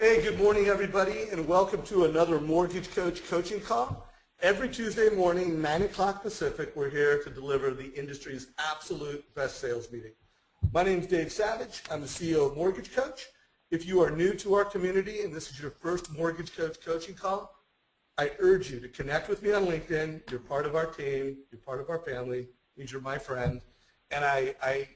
Hey, good morning, everybody, and welcome to another Mortgage Coach coaching call. Every Tuesday morning, 9 o'clock Pacific, we're here to deliver the industry's absolute best sales meeting. My name is Dave Savage. I'm the CEO of Mortgage Coach. If you are new to our community and this is your first Mortgage Coach coaching call, I urge you to connect with me on LinkedIn. You're part of our team. You're part of our family. Means you're my friend. And I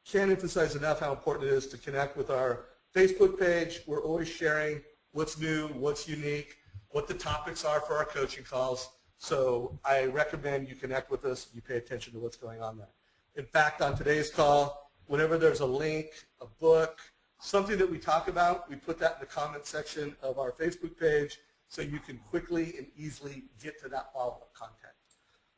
can't emphasize enough how important it is to connect with our Facebook page. We're always sharing what's new, what's unique, what the topics are for our coaching calls. So I recommend you connect with us and you pay attention to what's going on there. In fact, on today's call, whenever there's a link, a book, something that we talk about, we put that in the comment section of our Facebook page so you can quickly and easily get to that follow-up content.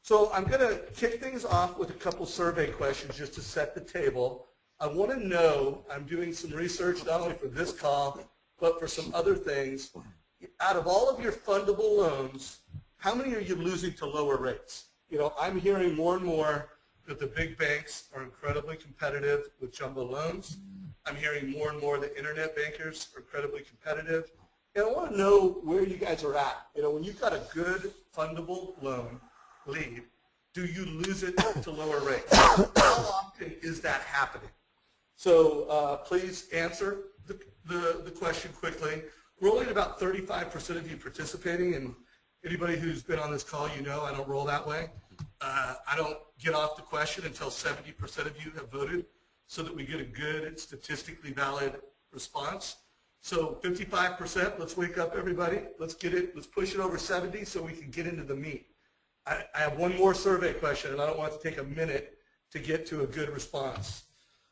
So I'm going to kick things off with a couple survey questions just to set the table. I want to know, I'm doing some research not only for this call, but for some other things. Out of all of your fundable loans, how many are you losing to lower rates? You know, I'm hearing more and more that the big banks are incredibly competitive with jumbo loans. I'm hearing more and more that internet bankers are incredibly competitive. And I want to know where you guys are at. You know, when you've got a good fundable loan lead, do you lose it to lower rates? How often is that happening? So please answer the question quickly. We're only at about 35% of you participating, and anybody who's been on this call, you know I don't roll that way. I don't get off the question until 70% of you have voted so that we get a good, statistically valid response. So 55%, let's wake up everybody. Let's get it, let's push it over 70 so we can get into the meat. I have one more survey question, and I don't want it to take a minute to get to a good response.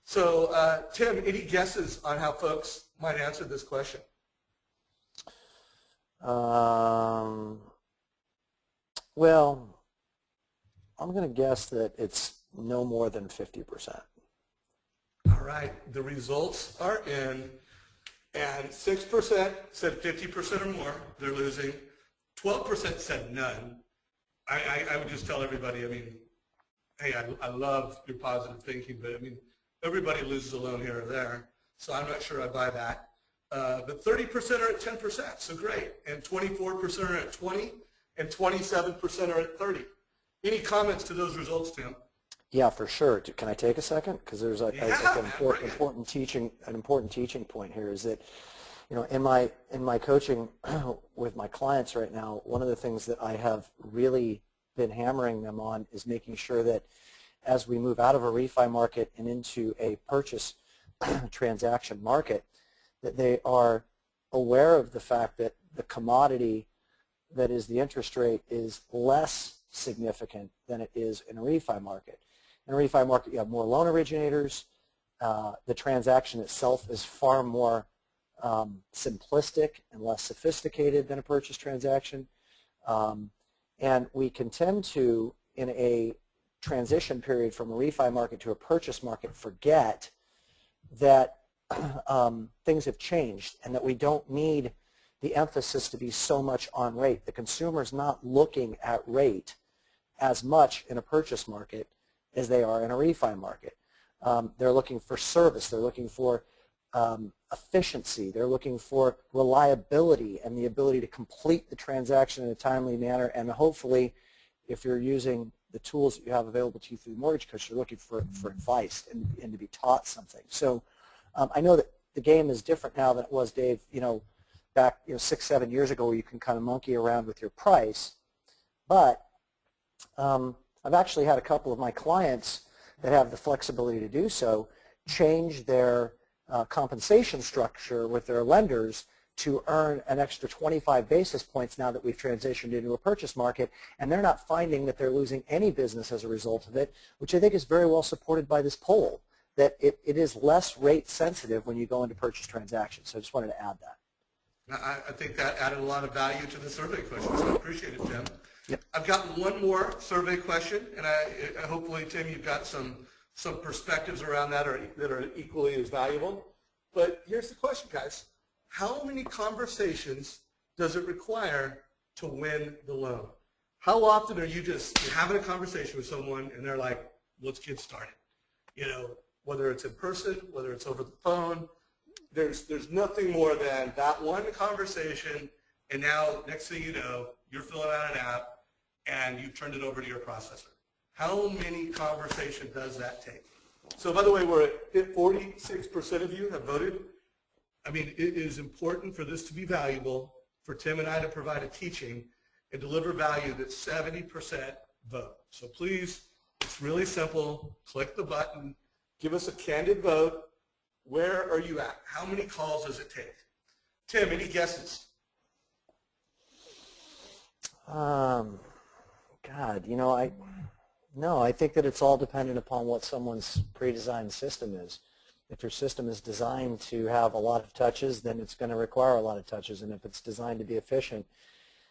So Tim, any guesses on how folks might answer this question? Well, I'm going to guess that it's no more than 50%. All right, the results are in, and 6% said 50% or more they're losing. 12% said none. I would just tell everybody, I mean, hey, I love your positive thinking, but I mean, everybody loses a loan here or there, so I'm not sure I buy that. But 30% are at 10%, so great. And 24% are at 20, and 27% are at 30. Any comments to those results, Tim? Yeah, for sure. Can I take a second? Because there's an important teaching point here is that, you know, in my coaching with my clients right now, one of the things that I have really been hammering them on is making sure that as we move out of a refi market and into a purchase transaction market, that they are aware of the fact that the commodity that is the interest rate is less significant than it is in a refi market. In a refi market, you have more loan originators. The transaction itself is far more simplistic and less sophisticated than a purchase transaction. And we can tend to, in a transition period from a refi market to a purchase market, forget that things have changed and that we don't need the emphasis to be so much on rate. The consumer's not looking at rate as much in a purchase market as they are in a refi market. They're looking for service. They're looking for efficiency. They're looking for reliability and the ability to complete the transaction in a timely manner. And hopefully, if you're using the tools that you have available to you through the Mortgage Coach, you're looking for advice and to be taught something. So I know that the game is different now than it was, Dave, you know, back 6, 7 years ago, where you can kind of monkey around with your price. But I've actually had a couple of my clients that have the flexibility to do so change their compensation structure with their lenders to earn an extra 25 basis points now that we've transitioned into a purchase market, and they're not finding that they're losing any business as a result of it, which I think is very well supported by this poll, that it is less rate sensitive when you go into purchase transactions. So I just wanted to add that. I think that added a lot of value to the survey question, so I appreciate it, Tim. Yep. I've got one more survey question, and hopefully, Tim, you've got some perspectives around that are equally as valuable. But here's the question, guys. How many conversations does it require to win the loan? How often are you just having a conversation with someone and they're like, let's get started? You know, whether it's in person, whether it's over the phone, there's nothing more than that one conversation, and now next thing you know, you're filling out an app and you've turned it over to your processor. How many conversations does that take? So by the way, we're at 46% of you have voted. I mean, it is important for this to be valuable, for Tim and I to provide a teaching and deliver value that 70% vote. So please, it's really simple. Click the button. Give us a candid vote. Where are you at? How many calls does it take? Tim, any guesses? God, you know, I think that it's all dependent upon what someone's pre-designed system is. If your system is designed to have a lot of touches, then it's going to require a lot of touches. And if it's designed to be efficient,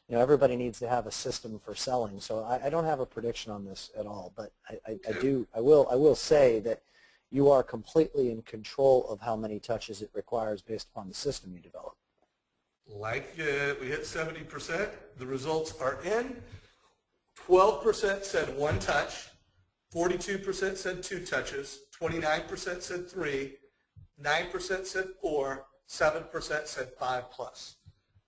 you know, everybody needs to have a system for selling. So I don't have a prediction on this at all, but I will say that you are completely in control of how many touches it requires based upon the system you develop. Like we hit 70%. The results are in. 12% said one touch. 42% said two touches. 29% said three. 9% said four. 7% said 5+.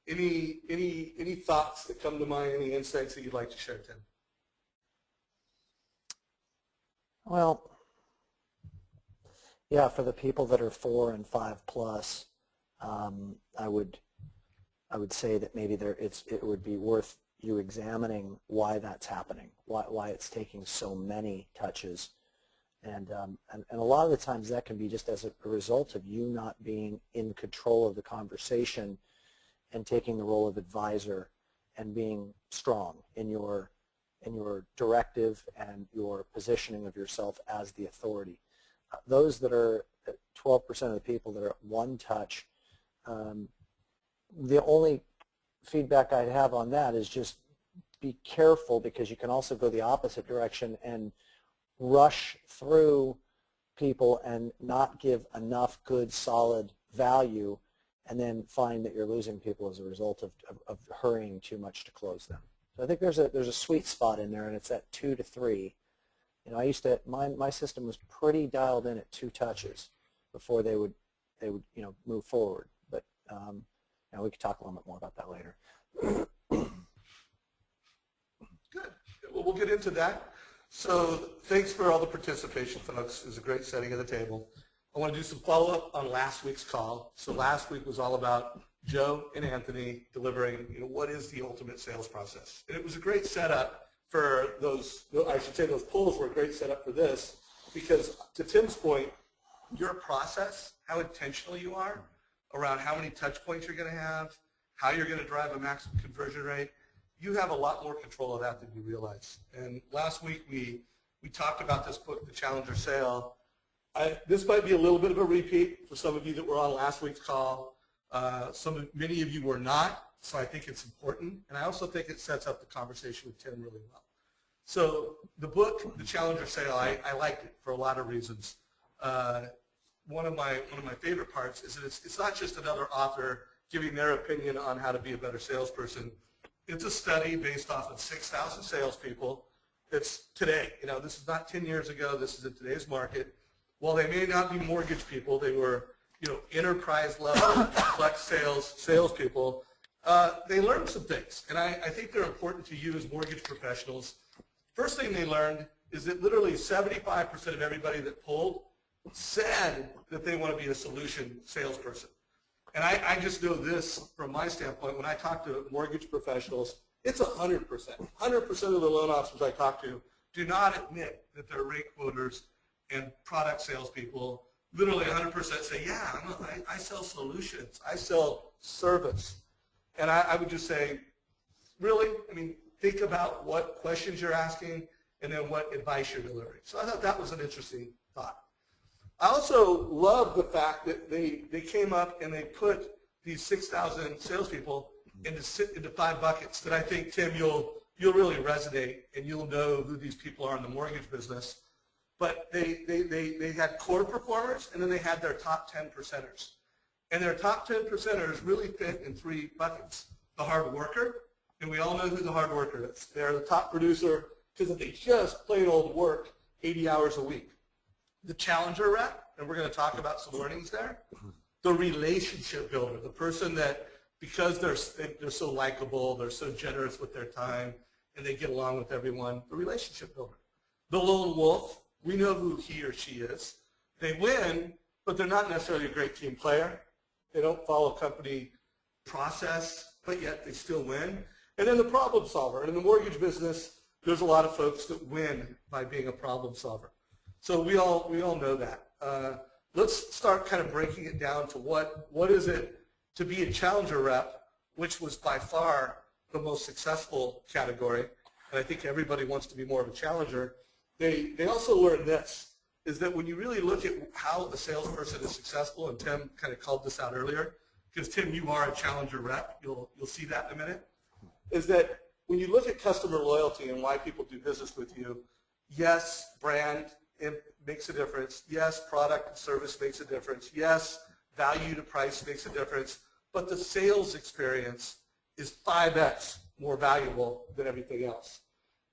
Any thoughts that come to mind? Any insights that you'd like to share, Tim? Well, yeah, for the people that are 4 and 5+, I would say that maybe it would be worth you examining why that's happening, why it's taking so many touches, and a lot of the times that can be just as a result of you not being in control of the conversation and taking the role of advisor and being strong in your directive and your positioning of yourself as the authority. Those that are 12% of the people that are at one touch, the only feedback I'd have on that is just be careful, because you can also go the opposite direction and rush through people and not give enough good, solid value, and then find that you're losing people as a result of hurrying too much to close them. So I think there's a sweet spot in there, and it's at 2 to 3. You know, my system was pretty dialed in at 2 touches before they would move forward. But we could talk a little bit more about that later. Good. Well, we'll get into that. So thanks for all the participation, folks. It was a great setting of the table. I want to do some follow-up on last week's call. So last week was all about Joe and Anthony delivering, what is the ultimate sales process. And it was a great setup for those, I should say those polls were a great setup for this, because to Tim's point, your process, how intentional you are around how many touch points you're going to have, how you're going to drive a maximum conversion rate, you have a lot more control of that than you realize. And last week we talked about this book, The Challenger Sale. This might be a little bit of a repeat for some of you that were on last week's call. Many of you were not, so I think it's important. And I also think it sets up the conversation with Tim really well. So the book, The Challenger Sale, I liked it for a lot of reasons. One of my favorite parts is that it's not just another author giving their opinion on how to be a better salesperson. It's a study based off of 6,000 salespeople. It's today. This is not 10 years ago. This is in today's market. While they may not be mortgage people, they were, enterprise level, flex salespeople. They learned some things, and I think they're important to you as mortgage professionals. First thing they learned is that literally 75% of everybody that polled said that they want to be a solution salesperson. And I just know this from my standpoint. When I talk to mortgage professionals, it's 100%. 100% of the loan officers I talk to do not admit that they're rate quoters and product salespeople. Literally 100% say, yeah, I sell solutions. I sell service. And I would just say, really? Think about what questions you're asking and then what advice you're delivering. So I thought that was an interesting thought. I also love the fact that they came up and they put these 6,000 salespeople into 5 buckets that I think, Tim, you'll really resonate, and you'll know who these people are in the mortgage business. But they had core performers, and then they had their top 10 percenters. And their top 10 percenters really fit in 3 buckets. The hard worker, and we all know who the hard worker is. They're the top producer because they just plain old work 80 hours a week. The challenger rep, and we're going to talk about some learnings there. the relationship builder, the person that because they're so likable, they're so generous with their time, and they get along with everyone, the relationship builder. The lone wolf, we know who he or she is. They win, but they're not necessarily a great team player. They don't follow company process, but yet they still win. And then the problem solver. And in the mortgage business, there's a lot of folks that win by being a problem solver. So we all know that. Let's start kind of breaking it down to what is it to be a challenger rep, which was by far the most successful category. And I think everybody wants to be more of a challenger. They also learn this, is that when you really look at how a salesperson is successful, and Tim kind of called this out earlier, because Tim, you are a challenger rep, you'll see that in a minute, is that when you look at customer loyalty and why people do business with you, yes, brand makes a difference. Yes, product and service makes a difference. Yes, value to price makes a difference. But the sales experience is 5x more valuable than everything else.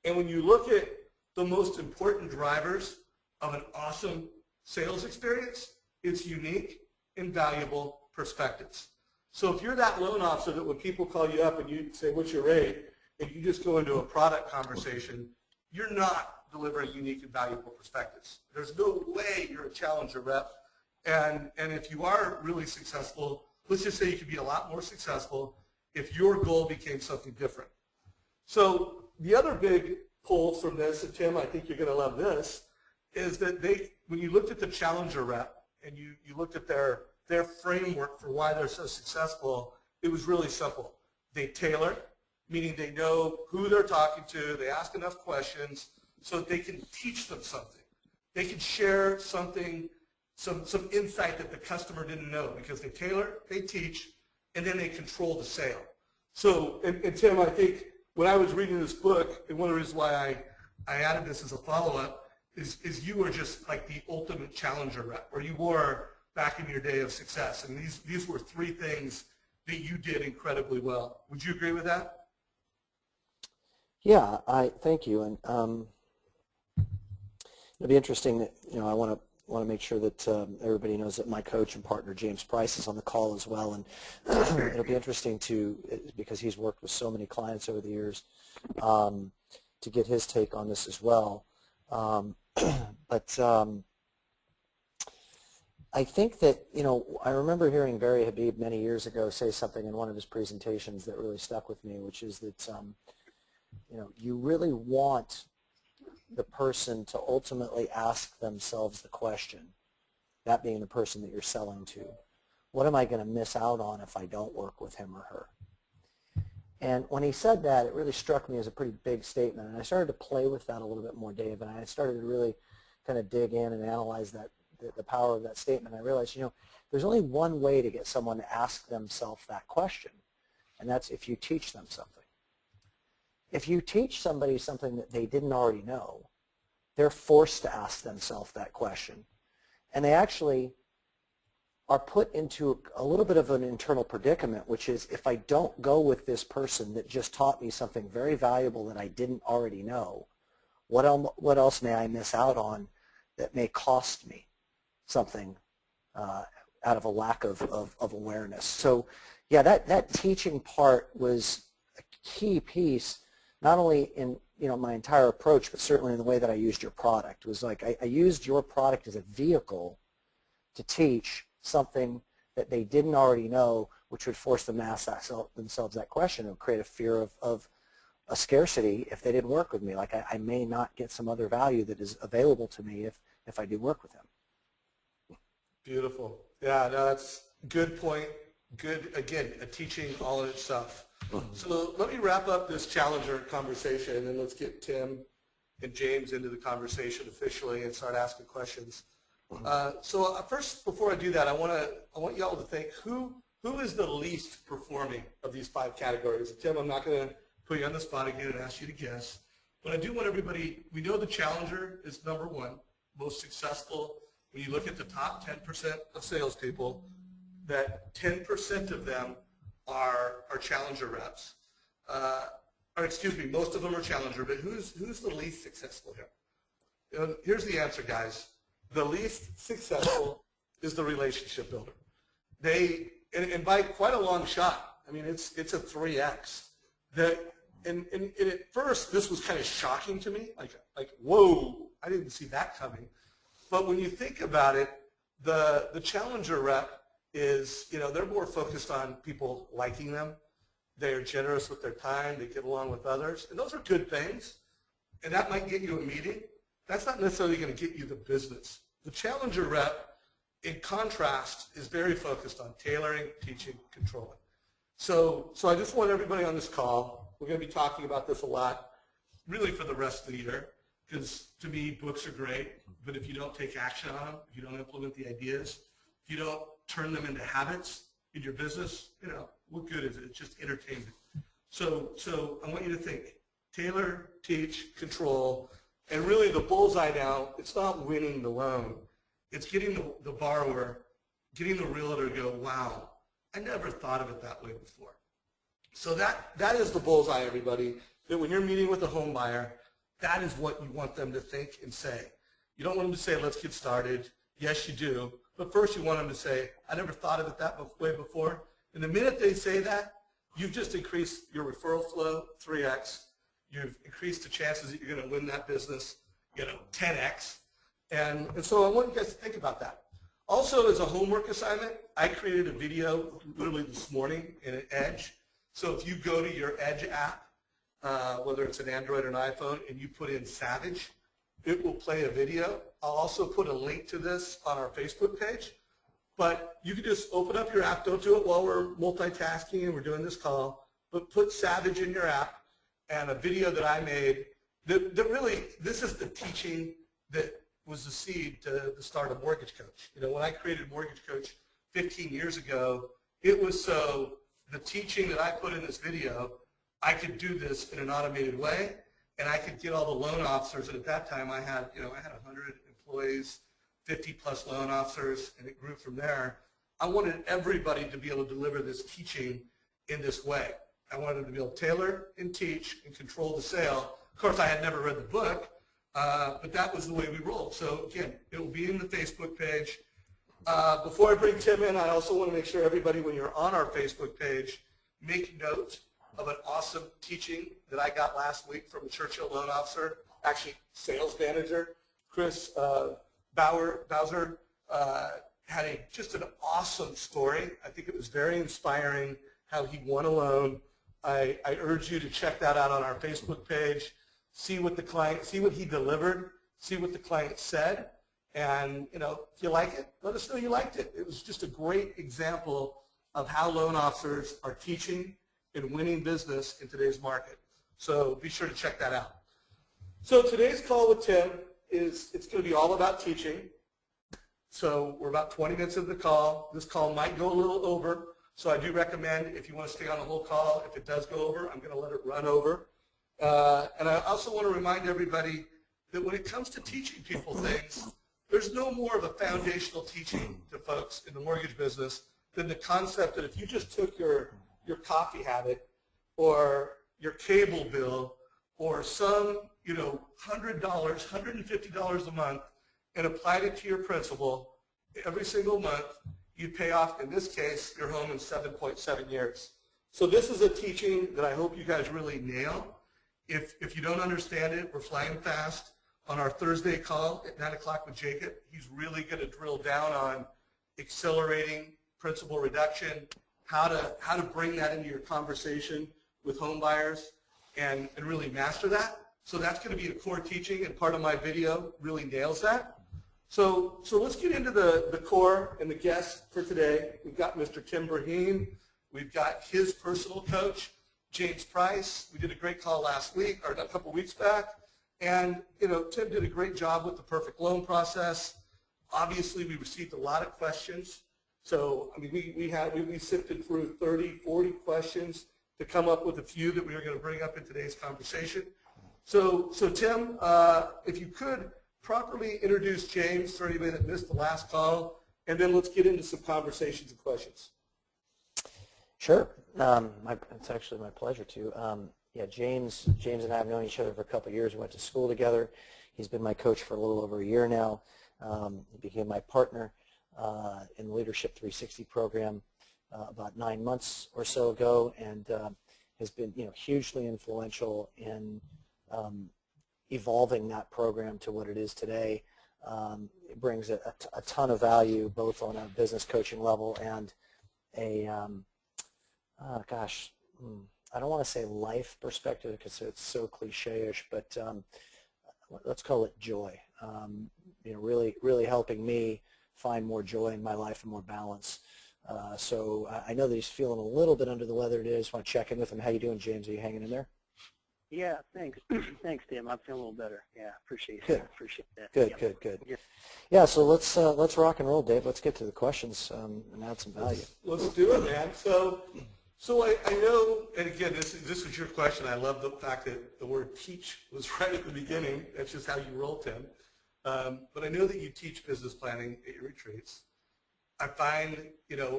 And when you look at the most important drivers of an awesome sales experience, it's unique and valuable perspectives. So if you're that loan officer that when people call you up and you say, what's your rate, and you just go into a product conversation, you're not delivering unique and valuable perspectives. There's no way you're a challenger rep. And if you are really successful, let's just say you could be a lot more successful if your goal became something different. So the other big pull from this, and Tim, I think you're going to love this, is that when you looked at the challenger rep and you looked at their framework for why they're so successful, it was really simple. They tailor, meaning they know who they're talking to, they ask enough questions so that they can teach them something. They can share something, some insight that the customer didn't know, because they tailor, they teach, and then they control the sale. So, and Tim, I think when I was reading this book, and one of the reasons why I added this as a follow-up is you were just like the ultimate challenger rep, or you were back in your day of success. And these were 3 things that you did incredibly well. Would you agree with that? Yeah, thank you. And it'll be interesting that, I want to make sure that everybody knows that my coach and partner James Price is on the call as well, and it'll be interesting because he's worked with so many clients over the years, to get his take on this as well. But I think that, I remember hearing Barry Habib many years ago say something in one of his presentations that really stuck with me, which is that you really want the person to ultimately ask themselves the question, that being the person that you're selling to, what am I going to miss out on if I don't work with him or her? And when he said that, it really struck me as a pretty big statement, and I started to play with that a little bit more, Dave, and I started to really kind of dig in and analyze that, the power of that statement. I realized, there's only one way to get someone to ask themselves that question, and that's if you teach them something. If you teach somebody something that they didn't already know, they're forced to ask themselves that question. And they actually are put into a little bit of an internal predicament, which is, if I don't go with this person that just taught me something very valuable that I didn't already know, what else may I miss out on that may cost me something out of a lack of awareness? So yeah, that teaching part was a key piece, not only in my entire approach, but certainly in the way that I used your product. It was like I used your product as a vehicle to teach something that they didn't already know, which would force them to ask themselves that question and create a fear of a scarcity if they didn't work with me. Like I may not get some other value that is available to me if I do work with them. Beautiful. Yeah, no, that's good point. Good, again, a teaching all in itself. So let me wrap up this challenger conversation, and then let's get Tim and James into the conversation officially and start asking questions. So first, before I do that, I want y'all to think who is the least performing of these 5 categories. Tim, I'm not going to put you on the spot again and ask you to guess, but I do want everybody. We know the challenger is number 1, most successful. When you look at the top 10% of salespeople, that 10% of them are challenger reps. Or excuse me, most of them are challenger, but who's the least successful here? Here's the answer, guys. The least successful is the relationship builder. and by quite a long shot. I mean, it's a 3x. And at first, this was kind of shocking to me, like whoa, I didn't see that coming. But when you think about it, the challenger rep is, they're more focused on people liking them. They're generous with their time. They get along with others. And those are good things. And that might get you a meeting. That's not necessarily going to get you the business. The challenger rep, in contrast, is very focused on tailoring, teaching, controlling. So I just want everybody on this call, we're going to be talking about this a lot, really for the rest of the year, because to me, books are great, but if you don't take action on them, if you don't implement the ideas, if you don't turn them into habits in your business, what good is it? It's just entertainment. So I want you to think, tailor, teach, control, and really the bullseye now, it's not winning the loan. It's getting the borrower, getting the realtor to go, wow, I never thought of it that way before. So that is the bullseye, everybody, that when you're meeting with a home buyer, that is what you want them to think and say. You don't want them to say, let's get started. Yes, you do. But first you want them to say, I never thought of it that way before. And the minute they say that, you've just increased your referral flow 3x. You've increased the chances that you're going to win that business, 10x. And so I want you guys to think about that. Also, as a homework assignment, I created a video literally this morning in an Edge. So if you go to your Edge app, whether it's an Android or an iPhone, and you put in Savage, it will play a video. I'll also put a link to this on our Facebook page. But you can just open up your app. Don't do it while we're multitasking and we're doing this call. But put Savage in your app and a video that I made that really, this is the teaching that was the seed to start a mortgage coach. When I created Mortgage Coach 15 years ago, it was so the teaching that I put in this video, I could do this in an automated way, and I could get all the loan officers. And at that time, I had 100 employees, 50 plus loan officers, and it grew from there. I wanted everybody to be able to deliver this teaching in this way. I wanted them to be able to tailor and teach and control the sale. Of course, I had never read the book, but that was the way we rolled. So again, it will be in the Facebook page. Before I bring Tim in, I also want to make sure everybody, when you're on our Facebook page, make note of an awesome teaching that I got last week from a Churchill loan officer, actually sales manager, Chris Bowser, had just an awesome story. I think it was very inspiring how he won a loan. I urge you to check that out on our Facebook page. See what he delivered, see what the client said, and if you like it, let us know you liked it. It was just a great example of how loan officers are teaching and winning business in today's market. So be sure to check that out. So today's call with Tim it's going to be all about teaching. So we're about 20 minutes into the call. This call might go a little over, so I do recommend if you want to stay on the whole call, if it does go over, I'm going to let it run over. And I also want to remind everybody that when it comes to teaching people things, there's no more of a foundational teaching to folks in the mortgage business than the concept that if you just took your coffee habit or your cable bill or some $100, $150 a month and applied it to your principal every single month, you'd pay off, in this case, your home in 7.7 years. So this is a teaching that I hope you guys really nail. If you don't understand it, we're flying fast. On our Thursday call at 9 o'clock with Jacob, he's really going to drill down on accelerating principal reduction, how to bring that into your conversation with home buyers and really master that. So that's going to be a core teaching, and part of my video really nails that. So let's get into the core and the guests for today. We've got Mr. Tim Braheem. We've got his personal coach, James Price. We did a great call last week, or a couple weeks back. And, Tim did a great job with the perfect loan process. Obviously, we received a lot of questions. So, I mean, we sifted through 30, 40 questions to come up with a few that we are going to bring up in today's conversation. So Tim, if you could properly introduce James for anybody that missed the last call, and then let's get into some conversations and questions. Sure. It's actually my pleasure to. Yeah, James and I have known each other for a couple of years. We went to school together. He's been my coach for a little over a year now. He became my partner in the Leadership 360 program about 9 months or so ago, and has been hugely influential in evolving that program to what it is today. It brings a ton of value both on a business coaching level and a I don't want to say life perspective because it's so cliche-ish, but let's call it joy. Really helping me find more joy in my life and more balance. So I know that he's feeling a little bit under the weather today. I just want to check in with him. How you doing, James? Are you hanging in there? Yeah, thanks. Thanks, Tim. I'm feeling a little better. Yeah, appreciate that. Good, yep. good. Yeah, so let's rock and roll, Dave. Let's get to the questions and add some value. Let's do it, man. So I know, and again, this was your question. I love the fact that the word teach was right at the beginning. That's just how you roll, Tim. But I know that you teach business planning at your retreats. I find,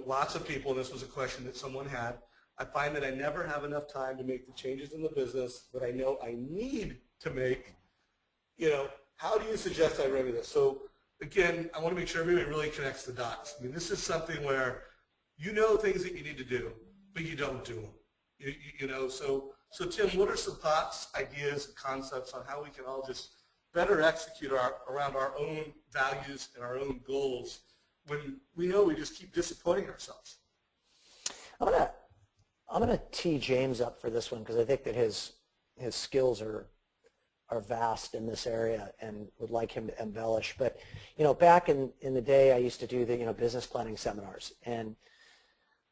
lots of people, and this was a question that someone had, I find that I never have enough time to make the changes in the business that I know I need to make. How do you suggest I remedy this? So again, I want to make sure everybody really connects the dots. I mean, this is something where you know things that you need to do, but you don't do them. So Tim, what are some thoughts, ideas, concepts on how we can all just better execute around our own values and our own goals when we know we just keep disappointing ourselves? I'm gonna tee James up for this one because I think that his skills are vast in this area and would like him to embellish. But back in the day, I used to do the business planning seminars, and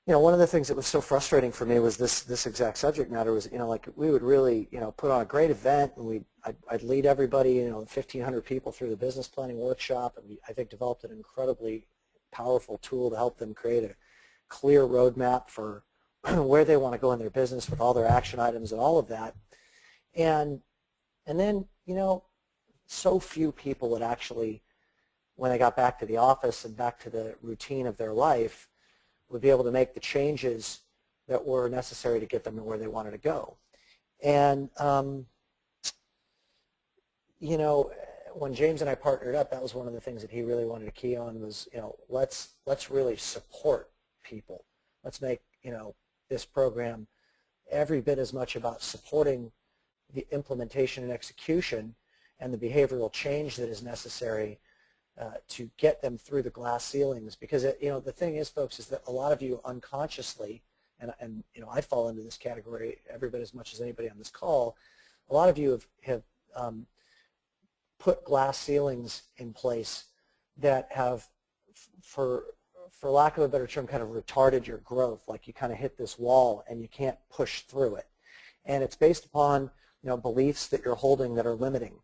one of the things that was so frustrating for me was this exact subject matter was like we would really put on a great event, and I'd lead everybody 1,500 people through the business planning workshop, and I think developed an incredibly powerful tool to help them create a clear roadmap for where they want to go in their business with all their action items and all of that. And then, so few people would actually, when they got back to the office and back to the routine of their life, would be able to make the changes that were necessary to get them to where they wanted to go. And, when James and I partnered up, that was one of the things that he really wanted to key on was, let's really support people. Let's make, this program every bit as much about supporting the implementation and execution and the behavioral change that is necessary to get them through the glass ceilings. Because the thing is, folks, is that a lot of you unconsciously, and I fall into this category every bit as much as anybody on this call, a lot of you have put glass ceilings in place that have, for lack of a better term, kind of retarded your growth. Like you kind of hit this wall and you can't push through it. And it's based upon beliefs that you're holding that are limiting.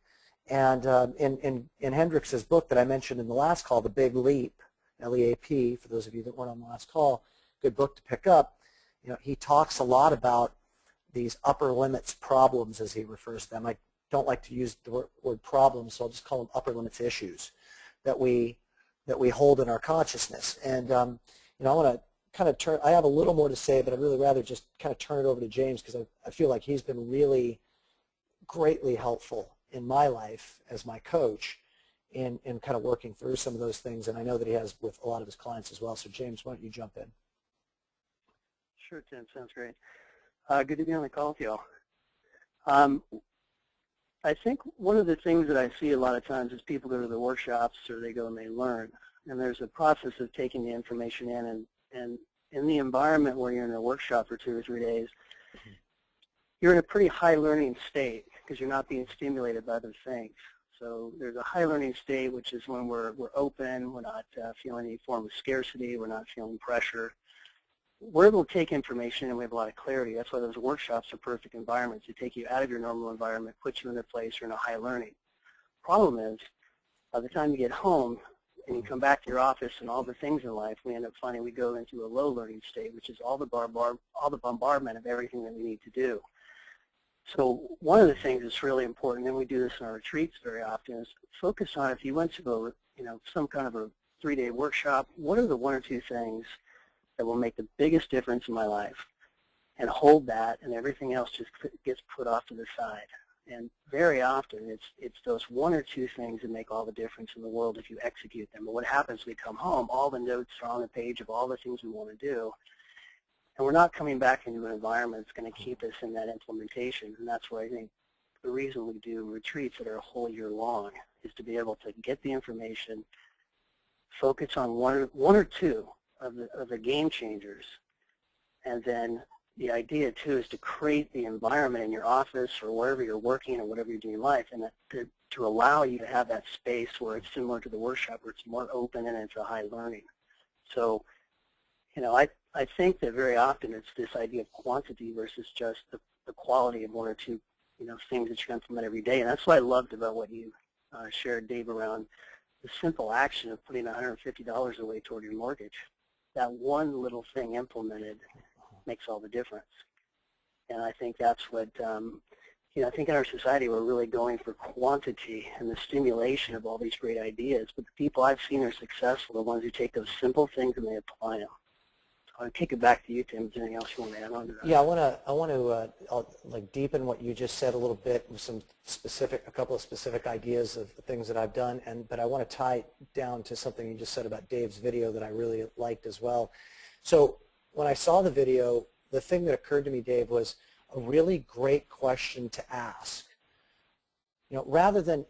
And in Hendricks' book that I mentioned in the last call, The Big Leap, L-E-A-P, for those of you that weren't on the last call, good book to pick up. He talks a lot about these upper limits problems, as he refers to them. I don't like to use the word problems, so I'll just call them upper limits issues that we hold in our consciousness. And I want to kind of turn, I have a little more to say, but I'd really rather just kind of turn it over to James because I feel like he's been really greatly helpful in my life as my coach in kind of working through some of those things, and I know that he has with a lot of his clients as well. So James, why don't you jump in? Sure, Tim. Sounds great. Good to be on the call with y'all. I think one of the things that I see a lot of times is people go to the workshops or they go and they learn, and there's a process of taking the information in, and in the environment where you're in a workshop for 2 or 3 days, you're in a pretty high learning state because you're not being stimulated by other things. So there's a high learning state, which is when we're open, we're not feeling any form of scarcity, we're not feeling pressure. We're able to take information and we have a lot of clarity. That's why those workshops are perfect environments. They take you out of your normal environment, put you in a place you're in a high learning. Problem is, by the time you get home and you come back to your office and all the things in life, we end up finding we go into a low learning state, which is all the bombardment of everything that we need to do. So one of the things that's really important, and we do this in our retreats very often, is focus on, if you went to some kind of a 3-day workshop, what are the 1 or 2 things that will make the biggest difference in my life, and hold that, and everything else just gets put off to the side. And very often it's those one or two things that make all the difference in the world if you execute them. But what happens when we come home, all the notes are on the page of all the things we want to do, and we're not coming back into an environment that's going to keep us in that implementation. And that's why I think the reason we do retreats that are a whole year long is to be able to get the information, focus on one or two of the game changers, and then the idea too is to create the environment in your office or wherever you're working or whatever you're doing in life, and that to allow you to have that space where it's similar to the workshop, where it's more open and it's a high learning. So, I think that very often it's this idea of quantity versus just the quality of one or two, things that you implement every day. And that's what I loved about what you shared, Dave, around the simple action of putting $150 away toward your mortgage. That one little thing implemented makes all the difference. And I think that's what, I think in our society we're really going for quantity and the stimulation of all these great ideas. But the people I've seen are successful, the ones who take those simple things and they apply them. So I'll take it back to you, Tim. Is there anything else you want to add on to that? Yeah, I want to deepen what you just said a little bit with a couple of specific ideas of the things that I've done, but I want to tie it down to something you just said about Dave's video that I really liked as well. So when I saw the video, the thing that occurred to me, Dave, was a really great question to ask. Rather than,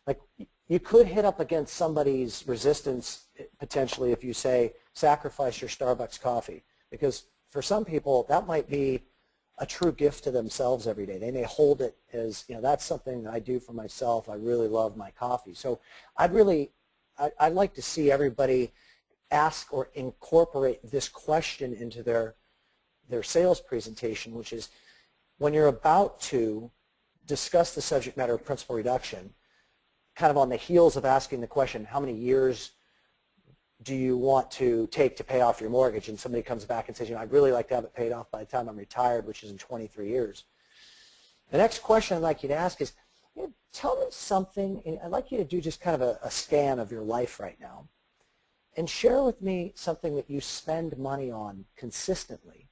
like you could hit up against somebody's resistance potentially if you say, sacrifice your Starbucks coffee, because for some people that might be a true gift to themselves every day. They may hold it as, that's something that I do for myself. I really love my coffee. So I'd like to see everybody ask or incorporate this question into their sales presentation, which is when you're about to discuss the subject matter of principal reduction, kind of on the heels of asking the question, how many years do you want to take to pay off your mortgage? And somebody comes back and says, I'd really like to have it paid off by the time I'm retired, which is in 23 years. The next question I'd like you to ask is, tell me something, and I'd like you to do just kind of a scan of your life right now, and share with me something that you spend money on consistently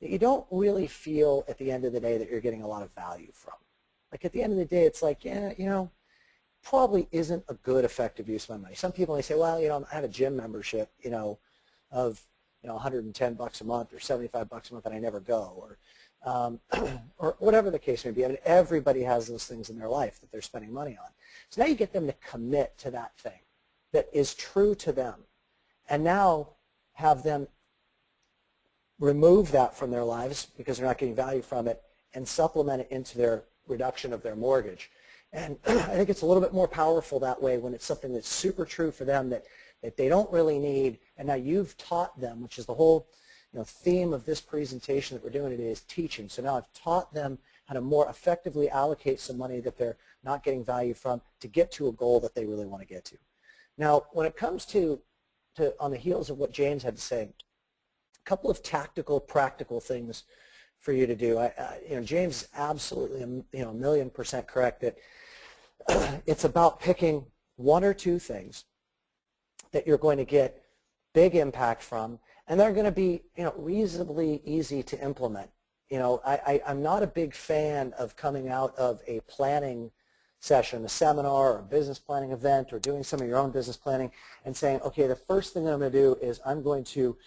that you don't really feel at the end of the day that you're getting a lot of value from. Like at the end of the day, it's like, probably isn't a good effective use of my money. Some people may say, well, I have a gym membership, of, $110 a month or $75 a month and I never go, or whatever the case may be. I mean, everybody has those things in their life that they're spending money on. So now you get them to commit to that thing that is true to them, and now have them remove that from their lives because they're not getting value from it and supplement it into their reduction of their mortgage. And I think it's a little bit more powerful that way when it's something that's super true for them that they don't really need, and now you've taught them, which is the whole theme of this presentation that we're doing today is teaching. So now I've taught them how to more effectively allocate some money that they're not getting value from to get to a goal that they really want to get to. Now, when it comes to on the heels of what James had to say, a couple of tactical, practical things for you to do. James is absolutely, a million% correct that it's about picking one or two things that you're going to get big impact from, and they're going to be, reasonably easy to implement. I'm not a big fan of coming out of a planning session, a seminar, or a business planning event, or doing some of your own business planning and saying, okay, the first thing that I'm going to do is I'm going to,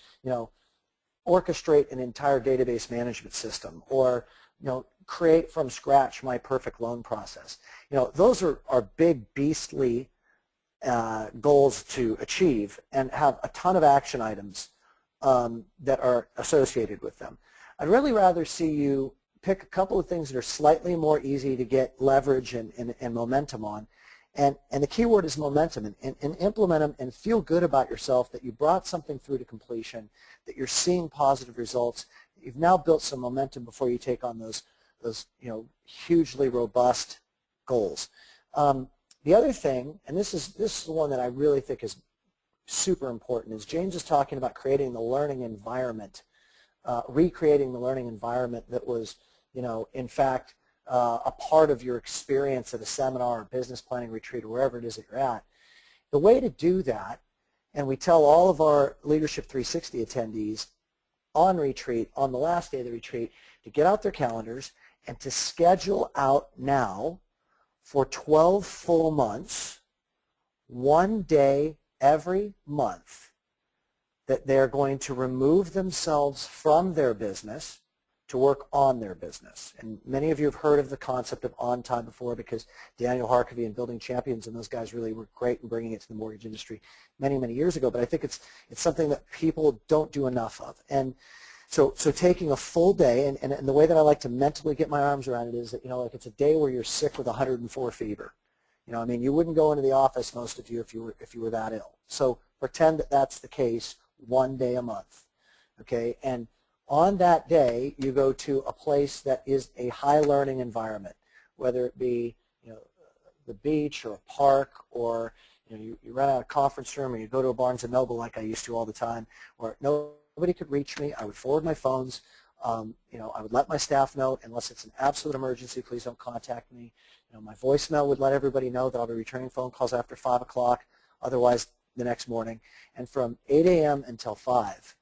orchestrate an entire database management system, or create from scratch my perfect loan process. Those are big, beastly goals to achieve and have a ton of action items that are associated with them. I'd really rather see you pick a couple of things that are slightly more easy to get leverage and momentum on. And the key word is momentum, and implement them and feel good about yourself that you brought something through to completion, that you're seeing positive results. You've now built some momentum before you take on those hugely robust goals. The other thing, and this is the one that I really think is super important, is James is talking about creating the learning environment, recreating the learning environment that was, in fact, a part of your experience at a seminar or business planning retreat or wherever it is that you're at. The way to do that, and we tell all of our Leadership 360 attendees on retreat, on the last day of the retreat, to get out their calendars and to schedule out now for 12 full months, one day every month, that they're going to remove themselves from their business to work on their business. And many of you have heard of the concept of on time before, because Daniel Harkavy and Building Champions and those guys really were great in bringing it to the mortgage industry many, many years ago. But I think it's something that people don't do enough of. And so taking a full day, and the way that I like to mentally get my arms around it is that, like it's a day where you're sick with 104 fever. I mean, you wouldn't go into the office, most of you, if you were that ill. So pretend that that's the case one day a month, okay? And on that day, you go to a place that is a high learning environment, whether it be, the beach or a park, or, you rent out a conference room, or you go to a Barnes & Noble like I used to all the time, where nobody could reach me. I would forward my phones. I would let my staff know, unless it's an absolute emergency, please don't contact me. My voicemail would let everybody know that I'll be returning phone calls after 5 o'clock, otherwise the next morning. And from 8 a.m. until 5,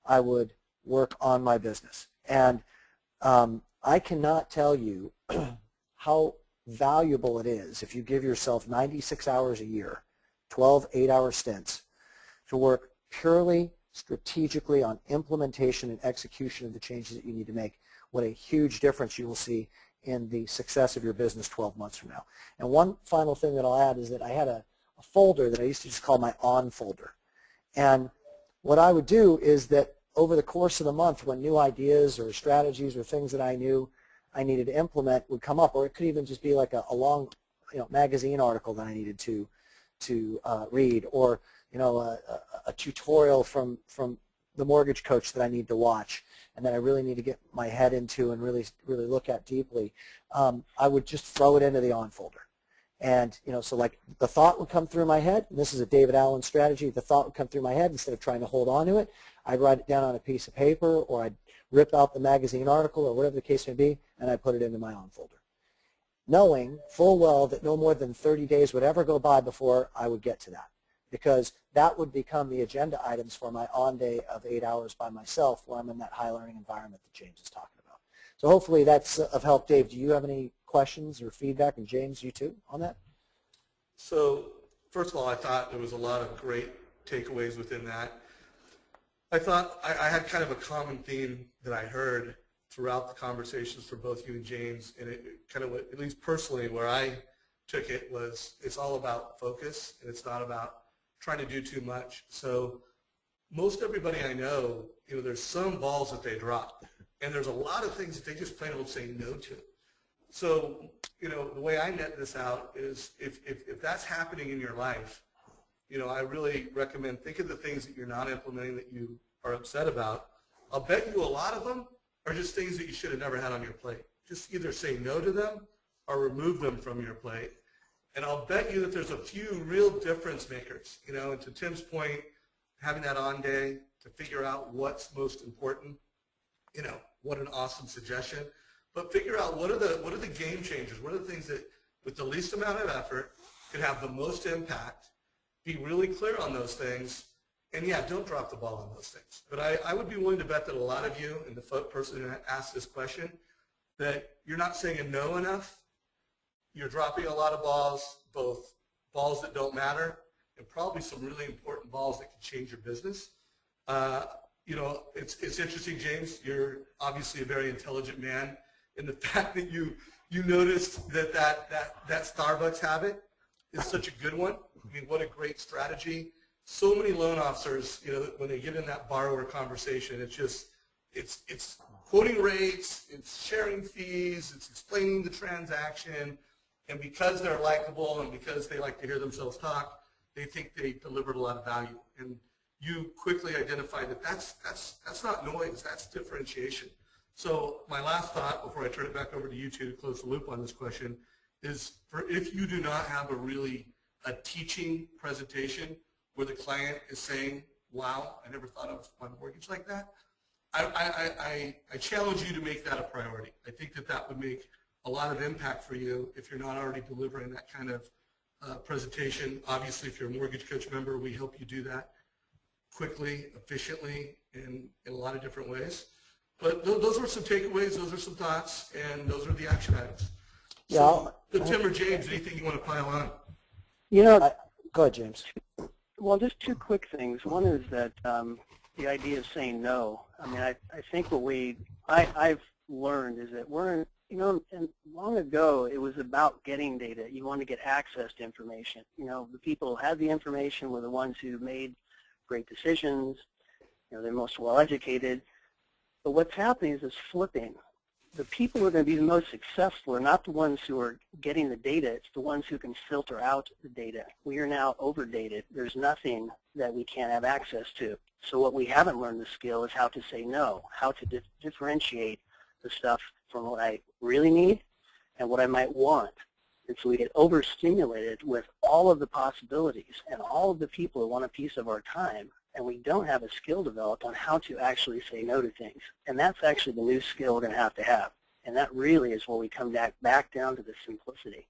I would work on my business. And I cannot tell you how valuable it is if you give yourself 96 hours a year, 12 8-hour stints, to work purely strategically on implementation and execution of the changes that you need to make. What a huge difference you will see in the success of your business 12 months from now. And one final thing that I'll add is that I had a folder that I used to just call my on folder. And what I would do is that over the course of the month, when new ideas or strategies or things that I knew I needed to implement would come up, or it could even just be like a long magazine article that I needed to read, or a tutorial from the mortgage coach that I need to watch and that I really need to get my head into and really look at deeply, I would just throw it into the on folder. And so like the thought would come through my head, and this is a David Allen strategy. The thought would come through my head. Instead of trying to hold on to it, I'd write it down on a piece of paper, or I'd rip out the magazine article, or whatever the case may be, and I'd put it into my on folder, knowing full well that no more than 30 days would ever go by before I would get to that, because that would become the agenda items for my on day of 8 hours by myself, where I'm in that high learning environment that James is talking about. So hopefully that's of help. Dave, do you have any questions or feedback? And James, you too, on that? So first of all, I thought there was a lot of great takeaways within that. I thought I had kind of a common theme that I heard throughout the conversations for both you and James, and it kind of, at least personally, where I took it was it's all about focus, and it's not about trying to do too much. So most everybody I know, there's some balls that they drop, and there's a lot of things that they just plain old say no to. So, the way I net this out is if that's happening in your life, I really recommend think of the things that you're not implementing that you are upset about. I'll bet you a lot of them are just things that you should have never had on your plate. Just either say no to them or remove them from your plate. And I'll bet you that there's a few real difference makers. And to Tim's point, having that on day to figure out what's most important, what an awesome suggestion. But figure out what are the game changers, what are the things that with the least amount of effort could have the most impact. Be really clear on those things, and yeah, don't drop the ball on those things. But I would be willing to bet that a lot of you, and the person who asked this question, that you're not saying a no enough. You're dropping a lot of balls, both balls that don't matter, and probably some really important balls that can change your business. It's interesting, James. You're obviously a very intelligent man, and the fact that you noticed that Starbucks habit is such a good one. I mean, what a great strategy. So many loan officers, when they get in that borrower conversation, it's quoting rates, it's sharing fees, it's explaining the transaction, and because they're likable and because they like to hear themselves talk, they think they delivered a lot of value. And you quickly identify that that's not noise, that's differentiation. So my last thought before I turn it back over to you two to close the loop on this question is, if you do not have a teaching presentation where the client is saying, wow, I never thought of my mortgage like that, I challenge you to make that a priority. I think that would make a lot of impact for you if you're not already delivering that kind of presentation. Obviously, if you're a Mortgage Coach member, we help you do that quickly, efficiently, in a lot of different ways. But those were some takeaways, those are some thoughts, and those are the action items. Yeah. So, Tim or James, anything you want to pile on? You know, Go ahead, James. well, just two quick things. One is that the idea of saying no. I mean, I think what I've learned is that and long ago it was about getting data. You want to get access to information. You know, the people who had the information were the ones who made great decisions. You know, they're most well educated. But what's happening is it's flipping. The people who are going to be the most successful are not the ones who are getting the data. It's the ones who can filter out the data. We are now overdated. There's nothing that we can't have access to. So what we haven't learned the skill is how to say no, how to differentiate the stuff from what I really need and what I might want. And so we get overstimulated with all of the possibilities and all of the people who want a piece of our time, and we don't have a skill developed on how to actually say no to things. And that's actually the new skill we're going to have. And that really is where we come back down to the simplicity.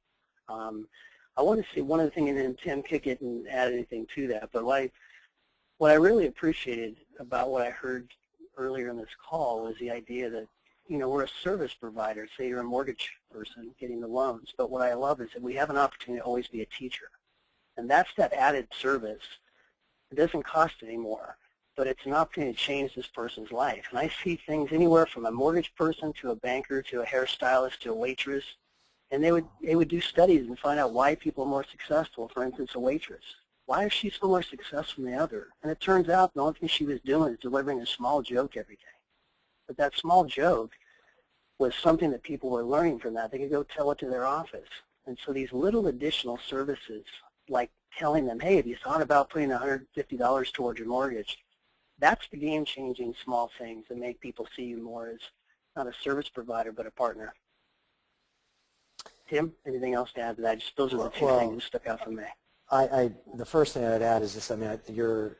I want to say one other thing, and then Tim, kick it and add anything to that. But what I really appreciated about what I heard earlier in this call was the idea that, you know, we're a service provider. Say you're a mortgage person getting the loans. But what I love is that we have an opportunity to always be a teacher. And that's that added service. It doesn't cost anymore, but it's an opportunity to change this person's life. And I see things anywhere from a mortgage person to a banker to a hairstylist to a waitress. And they would do studies and find out why people are more successful. For instance, a waitress. Why is she so more successful than the other? And it turns out the only thing she was doing is delivering a small joke every day. But that small joke was something that people were learning from that. They could go tell it to their office. And so these little additional services, like telling them, hey, have you thought about putting $150 towards your mortgage? That's the game-changing small things that make people see you more as not a service provider, but a partner. Tim, anything else to add to that? Just those are the two things that stuck out for me. The first thing I'd add is this. I mean, your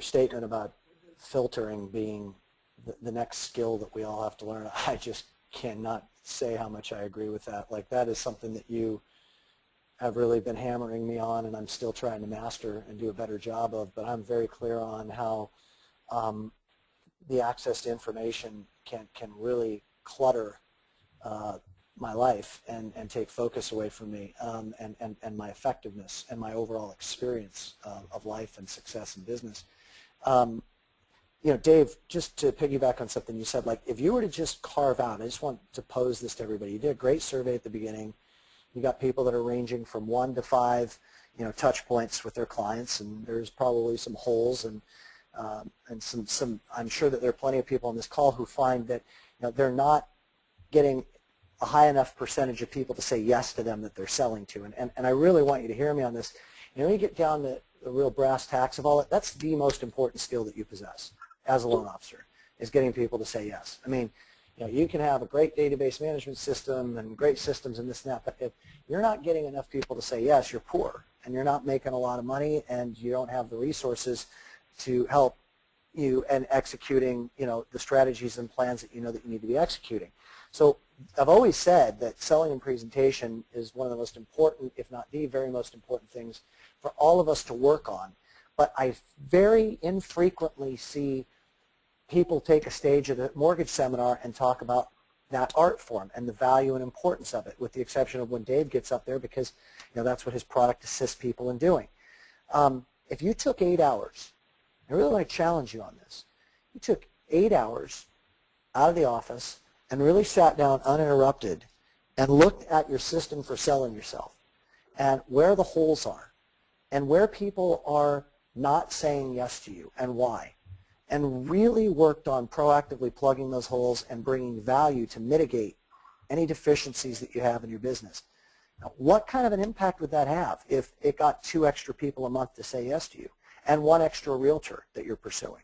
statement about filtering being the next skill that we all have to learn, I just cannot say how much I agree with that. Like, that is something that you have really been hammering me on, and I'm still trying to master and do a better job of, but I'm very clear on how the access to information can really clutter my life and take focus away from me and my effectiveness and my overall experience of life and success in business. You know, Dave, just to piggyback on something you said, like, if you were to just carve out, I just want to pose this to everybody. You did a great survey at the beginning. You got people that are ranging from 1 to 5, you know, touch points with their clients, and there's probably some holes and some. I'm sure that there are plenty of people on this call who find that, you know, they're not getting a high enough percentage of people to say yes to them that they're selling to. And I really want you to hear me on this. You know, when you get down to the real brass tacks of all that, that's the most important skill that you possess as a loan officer, is getting people to say yes. I mean, you know, you can have a great database management system and great systems and this and that, but if you're not getting enough people to say yes, you're poor, and you're not making a lot of money, and you don't have the resources to help you in executing, you know, the strategies and plans that you know that you need to be executing. So I've always said that selling and presentation is one of the most important, if not the very most important things for all of us to work on. But I very infrequently see people take a stage at a mortgage seminar and talk about that art form and the value and importance of it, with the exception of when Dave gets up there, because, you know, that's what his product assists people in doing. If you took 8 hours, I really want to challenge you on this. You took 8 hours out of the office and really sat down uninterrupted and looked at your system for selling yourself and where the holes are and where people are not saying yes to you and why, and really worked on proactively plugging those holes and bringing value to mitigate any deficiencies that you have in your business. Now, what kind of an impact would that have if it got 2 extra people a month to say yes to you and 1 extra realtor that you're pursuing?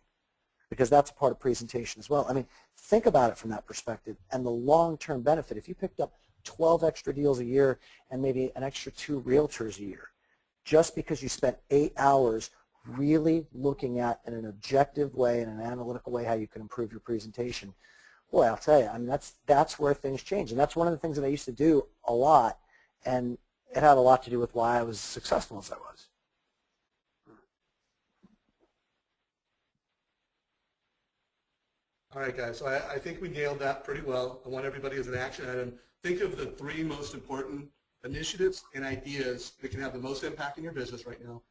Because that's a part of presentation as well. I mean, think about it from that perspective and the long-term benefit. If you picked up 12 extra deals a year and maybe an extra 2 realtors a year, just because you spent 8 hours really looking at in an objective way, in an analytical way, how you can improve your presentation, boy, I'll tell you, I mean, that's where things change. And that's one of the things that I used to do a lot, and it had a lot to do with why I was as successful as I was. All right, guys, so I think we nailed that pretty well. I want everybody as an action item. Think of the 3 most important initiatives and ideas that can have the most impact in your business right now.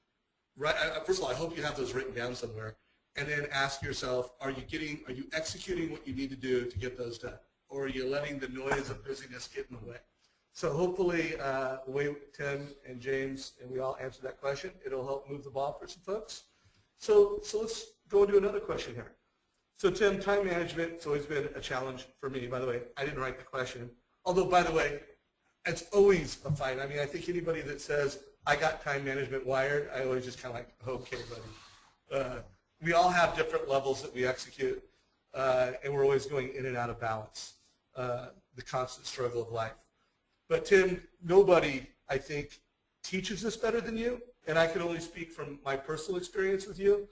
Right. First of all, I hope you have those written down somewhere. And then ask yourself, are you executing what you need to do to get those done? Or are you letting the noise of busyness get in the way? So hopefully, the way Tim and James and we all answer that question, it'll help move the ball for some folks. So let's go into another question here. So Tim, time management has always been a challenge for me. By the way, I didn't write the question. Although, by the way, it's always a fight. I mean, I think anybody that says, I got time management wired, I always just kind of like, okay, buddy. We all have different levels that we execute, and we're always going in and out of balance, the constant struggle of life. But Tim, nobody, I think, teaches this better than you, and I can only speak from my personal experience with you.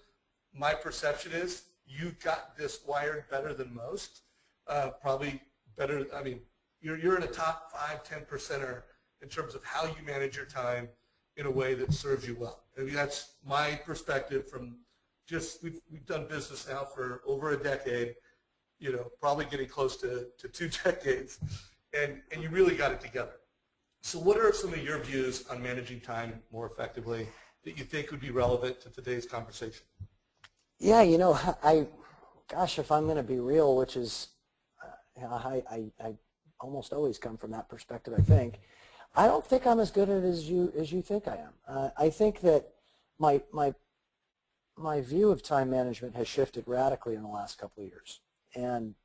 My perception is you got this wired better than most, probably better. I mean, you're in a top 5, 10%er in terms of how you manage your time in a way that serves you well. I mean, that's my perspective from just, we've done business now for over a decade, you know, probably getting close to 2 decades, and you really got it together. So what are some of your views on managing time more effectively that you think would be relevant to today's conversation? Yeah, you know, gosh, if I'm going to be real, which is, I almost always come from that perspective, I think. I don't think I'm as good at it as you think I am. I think that my view of time management has shifted radically in the last couple of years, and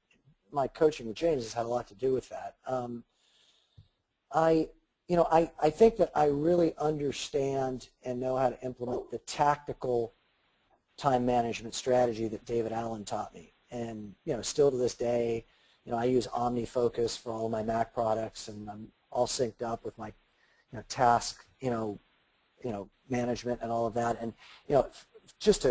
my coaching with James has had a lot to do with that. I think that I really understand and know how to implement the tactical time management strategy that David Allen taught me, and still to this day, I use OmniFocus for all of my Mac products, and I'm all synced up with my task management and all of that. And just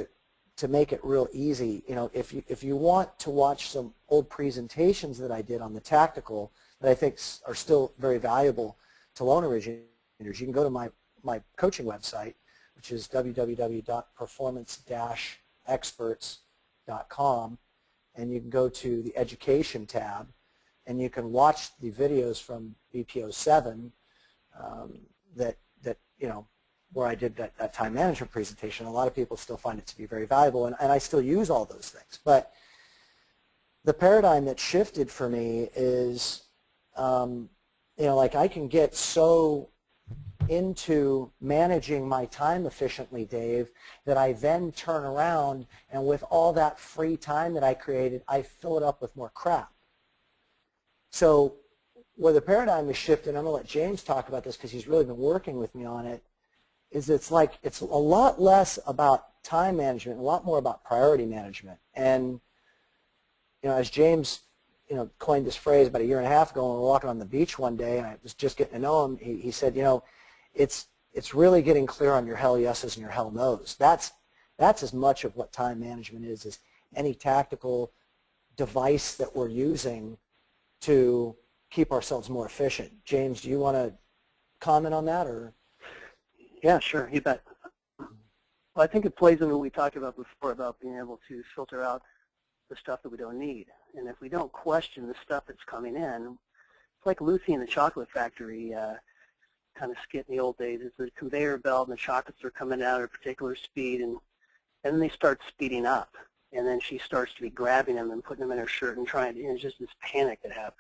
to make it real easy, if you want to watch some old presentations that I did on the tactical that I think are still very valuable to loan originators, you can go to my coaching website, which is www.performance-experts.com, and you can go to the education tab, and you can watch the videos from BPO 7 where I did that time management presentation. A lot of people still find it to be very valuable, and I still use all those things. But the paradigm that shifted for me is, like I can get so into managing my time efficiently, Dave, that I then turn around and with all that free time that I created, I fill it up with more crap. So where the paradigm is shifted, and I'm going to let James talk about this because he's really been working with me on it, is it's a lot less about time management, a lot more about priority management. And as James coined this phrase about a year and a half ago when we were walking on the beach one day, and I was just getting to know him, he said, it's really getting clear on your hell yeses and your hell nos. That's as much of what time management is as any tactical device that we're using to keep ourselves more efficient. James, do you want to comment on that? Or? Yeah, sure, you bet. Well, I think it plays into what we talked about before about being able to filter out the stuff that we don't need. And if we don't question the stuff that's coming in, it's like Lucy in the Chocolate Factory kind of skit in the old days. It's a conveyor belt and the chocolates are coming out at a particular speed, and then they start speeding up. And then she starts to be grabbing them and putting them in her shirt and trying to, it's just this panic that happens.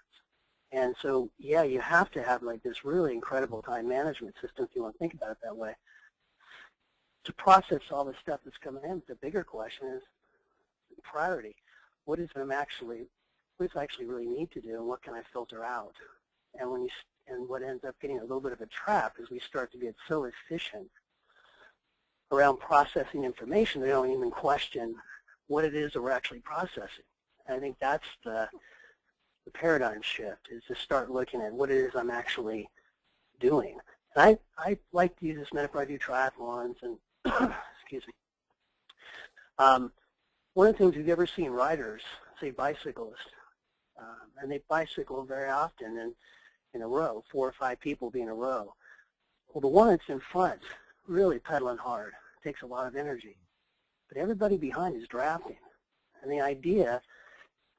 And so, yeah, you have to have like this really incredible time management system, if you want to think about it that way, to process all the stuff that's coming in. The bigger question is priority. What does I actually really need to do, and what can I filter out? And what ends up getting a little bit of a trap is we start to get so efficient around processing information they don't even question what it is that we're actually processing. And I think that's the paradigm shift, is to start looking at what it is I'm actually doing. And I like to use this metaphor. I do triathlons, and excuse me. One of the things, have you ever seen riders, say bicyclists, and they bicycle very often and in a row, 4 or 5 people be in a row. Well, the one that's in front really pedaling hard, takes a lot of energy, but everybody behind is drafting. And the idea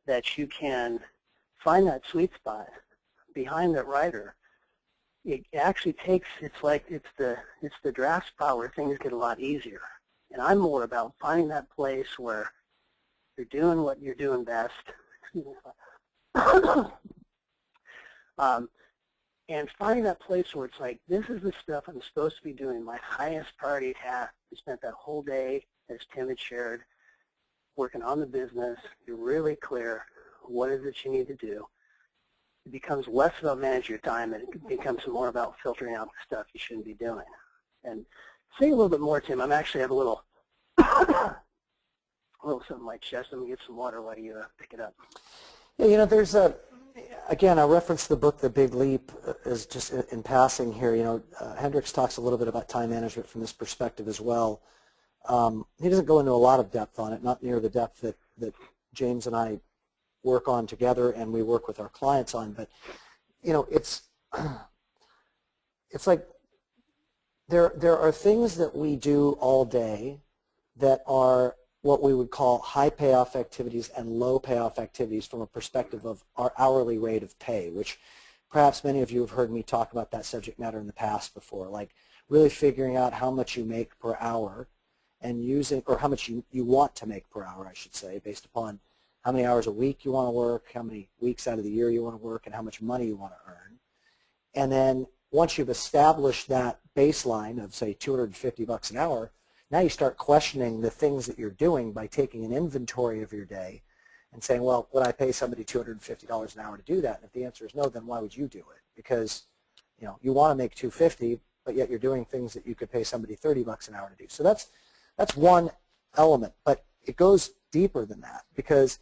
that you can find that sweet spot behind that rider, it actually takes, it's the draft spot where things get a lot easier. And I'm more about finding that place where you're doing what you're doing best. And finding that place where it's like, this is the stuff I'm supposed to be doing, my highest priority task. You spent that whole day, as Tim had shared, working on the business. You're really clear what is it you need to do. It becomes less about managing your time, and it becomes more about filtering out the stuff you shouldn't be doing. And say a little bit more, Tim. I'm actually have a little something like chest. I'm going to get some water while you pick it up. Yeah, there's again, I referenced the book, The Big Leap, as just in passing here. Hendricks talks a little bit about time management from this perspective as well. He doesn't go into a lot of depth on it, not near the depth that James and I work on together and we work with our clients on. But, it's like there are things that we do all day that are what we would call high payoff activities and low payoff activities from a perspective of our hourly rate of pay, which perhaps many of you have heard me talk about that subject matter in the past before, like really figuring out how much you make per hour and using, or how much you want to make per hour, I should say, based upon how many hours a week you want to work, how many weeks out of the year you want to work, and how much money you want to earn. And then once you've established that baseline of, say, $250 an hour, now you start questioning the things that you're doing by taking an inventory of your day and saying, well, would I pay somebody $250 an hour to do that? And if the answer is no, then why would you do it? Because you want to make $250, but yet you're doing things that you could pay somebody $30 an hour to do. So that's one element, but it goes deeper than that because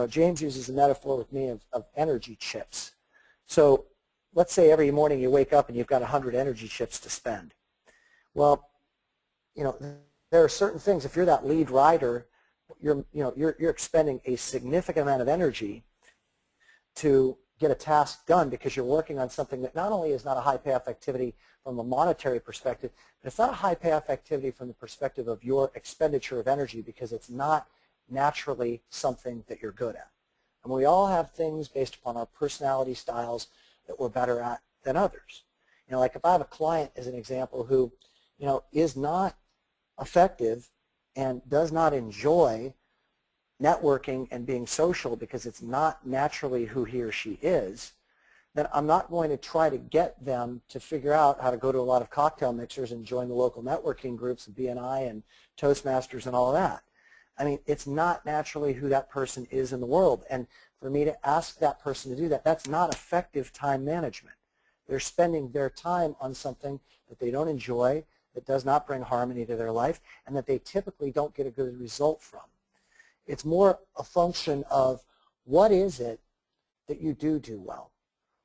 James uses a metaphor with me of energy chips. So let's say every morning you wake up and you've got 100 energy chips to spend. Well, there are certain things, if you're that lead rider, you're expending a significant amount of energy to get a task done because you're working on something that not only is not a high payoff activity from a monetary perspective, but it's not a high payoff activity from the perspective of your expenditure of energy because it's not naturally something that you're good at. And we all have things based upon our personality styles that we're better at than others. Like if I have a client as an example who, is not effective and does not enjoy networking and being social because it's not naturally who he or she is, then I'm not going to try to get them to figure out how to go to a lot of cocktail mixers and join the local networking groups and BNI and Toastmasters and all of that. I mean, it's not naturally who that person is in the world. And for me to ask that person to do that, that's not effective time management. They're spending their time on something that they don't enjoy, that does not bring harmony to their life, and that they typically don't get a good result from. It's more a function of what is it that you do well?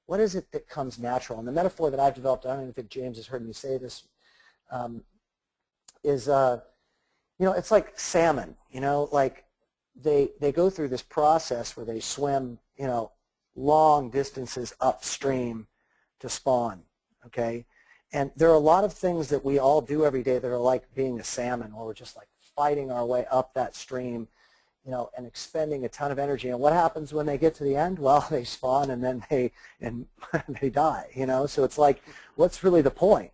What is it that comes natural? And the metaphor that I've developed, I don't even think James has heard me say this, is, it's like salmon, like they go through this process where they swim, long distances upstream to spawn, okay? And there are a lot of things that we all do every day that are like being a salmon, where we're just like fighting our way up that stream, and expending a ton of energy. And what happens when they get to the end? Well, they spawn and then they die, So it's like, what's really the point?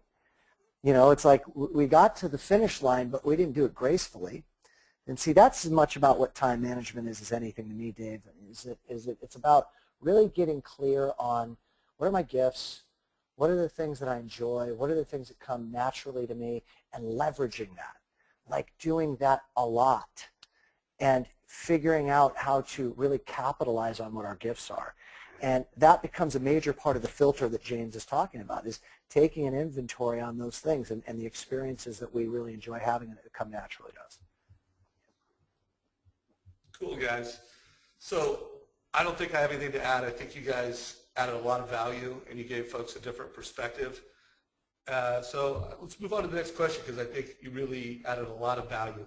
It's like we got to the finish line, but we didn't do it gracefully. And see, that's as much about what time management is as anything to me, Dave. It's about really getting clear on what are my gifts, what are the things that I enjoy, what are the things that come naturally to me, and leveraging that, like doing that a lot and figuring out how to really capitalize on what our gifts are. And that becomes a major part of the filter that James is talking about, is taking an inventory on those things and the experiences that we really enjoy having and that come naturally to us. Cool, guys. So I don't think I have anything to add. I think you guys added a lot of value and you gave folks a different perspective. So let's move on to the next question because I think you really added a lot of value.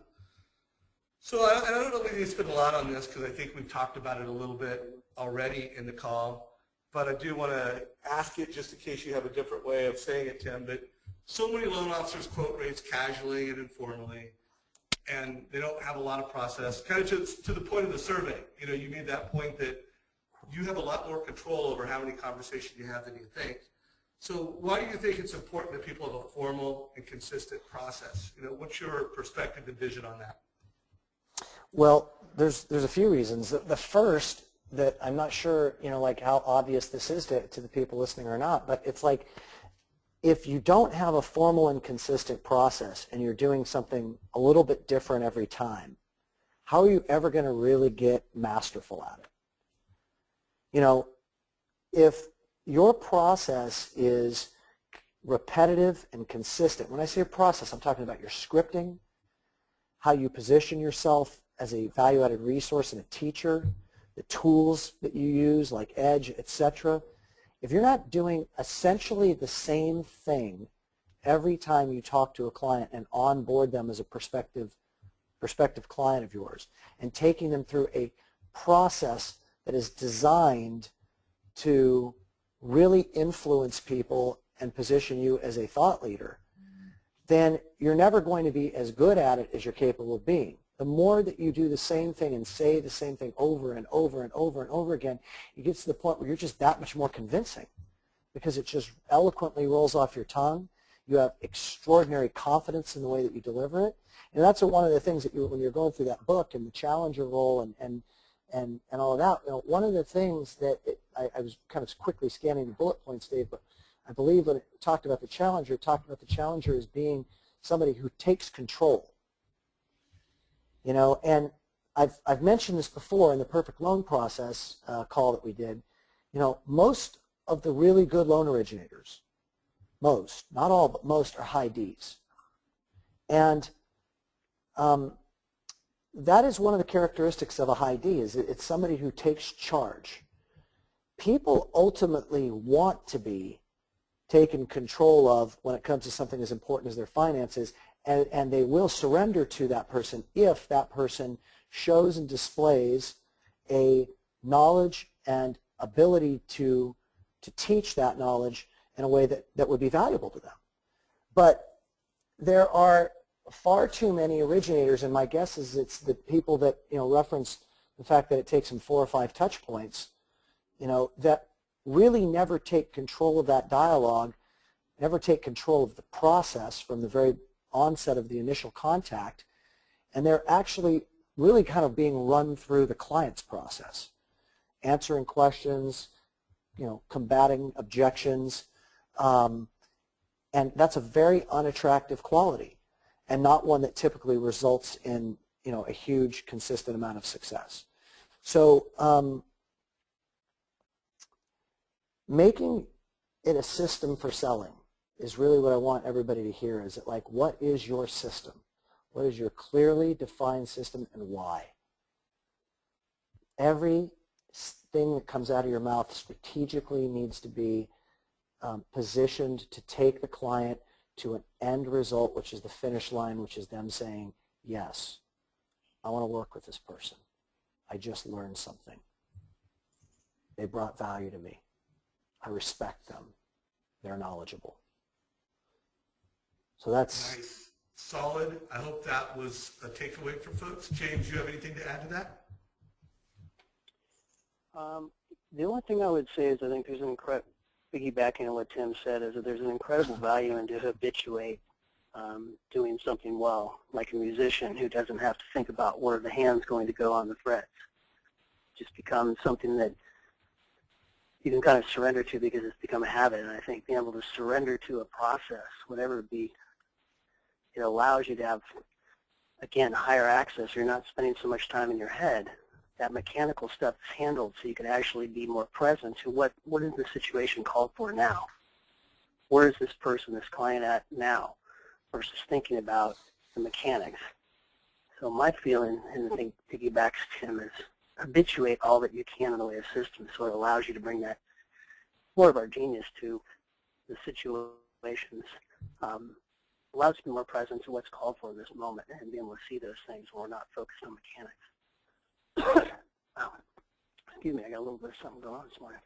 So I don't know if we need to spend a lot on this because I think we've talked about it a little bit already in the call, but I do want to ask it just in case you have a different way of saying it, Tim, but so many loan officers quote rates casually and informally, and they don't have a lot of process. Kind of to the point of the survey, you made that point that you have a lot more control over how many conversations you have than you think. So why do you think it's important that people have a formal and consistent process? What's your perspective and vision on that? Well, there's a few reasons. The first, that I'm not sure, like how obvious this is to the people listening or not, but it's like, if you don't have a formal and consistent process and you're doing something a little bit different every time, how are you ever going to really get masterful at it? If your process is repetitive and consistent, when I say process, I'm talking about your scripting, how you position yourself as a value-added resource and a teacher, the tools that you use like Edge, etc. If you're not doing essentially the same thing every time you talk to a client and onboard them as a prospective client of yours, and taking them through a process that is designed to really influence people and position you as a thought leader, then you're never going to be as good at it as you're capable of being. The more that you do the same thing and say the same thing over and over and over and over again, you get to the point where you're just that much more convincing, because it just eloquently rolls off your tongue. You have extraordinary confidence in the way that you deliver it. And that's one of the things that when you're going through that book and the challenger role and all of that, one of the things that I was kind of quickly scanning the bullet points, Dave, but I believe when it talked about the challenger, it talked about the challenger as being somebody who takes control. And I've mentioned this before in the perfect loan process call that we did. Most of the really good loan originators, most, not all, but most, are high Ds. And that is one of the characteristics of a high D, is it's somebody who takes charge. People ultimately want to be taken control of when it comes to something as important as their finances, and they will surrender to that person if that person shows and displays a knowledge and ability to teach that knowledge in a way that would be valuable to them. But there are far too many originators, and my guess is it's the people that reference the fact that it takes them 4 or 5 touch points, that really never take control of that dialogue, never take control of the process from the very onset of the initial contact, and they're actually really kind of being run through the client's process, answering questions, combating objections, and that's a very unattractive quality, and not one that typically results in a huge consistent amount of success. So making it a system for selling is really what I want everybody to hear. Is it like, what is your system? What is your clearly defined system, and why? Every thing that comes out of your mouth strategically needs to be positioned to take the client to an end result, which is the finish line, which is them saying, yes, I want to work with this person. I just learned something. They brought value to me. I respect them. They're knowledgeable. So that's nice. Solid. I hope that was a takeaway for folks. James, do you have anything to add to that? The only thing I would say is I think there's an piggybacking on what Tim said, is that there's an incredible value in to habituate doing something well, like a musician who doesn't have to think about where the hand's going to go on the frets. It just becomes something that you can kind of surrender to because it's become a habit. And I think being able to surrender to a process, whatever it be, it allows you to have, again, higher access. You're not spending so much time in your head. That mechanical stuff is handled so you can actually be more present to what is the situation called for now? Where is this person, this client at now, versus thinking about the mechanics. So my feeling, and I think piggybacks Tim, is habituate all that you can in the way of systems so it allows you to bring that more of our genius to the situations. Allows you to be more present to what's called for in this moment and be able to see those things when we're not focused on mechanics. Wow. Excuse me, I got a little bit of something going on this morning.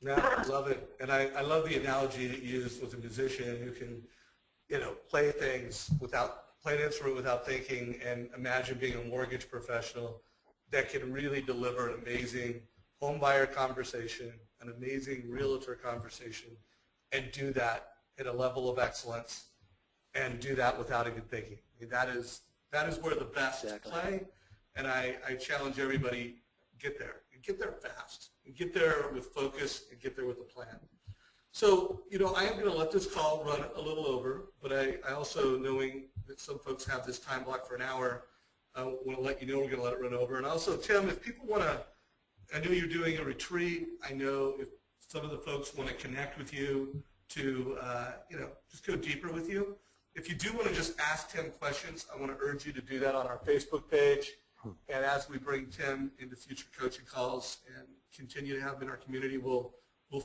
No, I love it. And I love the analogy that you used with a musician who can, play things without play an instrument without thinking and imagine being a mortgage professional that can really deliver an amazing home buyer conversation, an amazing realtor conversation, and do that at a level of excellence and do that without even thinking. I mean, that is where the best play, and I challenge everybody, get there. And get there fast. And get there with focus and get there with a plan. So, I am going to let this call run a little over, but I also, knowing that some folks have this time block for an hour, I want to let you know we're going to let it run over. And also, Tim, if people want to, I know you're doing a retreat. I know if some of the folks want to connect with you to, just go deeper with you. If you do want to just ask Tim questions, I want to urge you to do that on our Facebook page. And as we bring Tim into future coaching calls and continue to have him in our community, we'll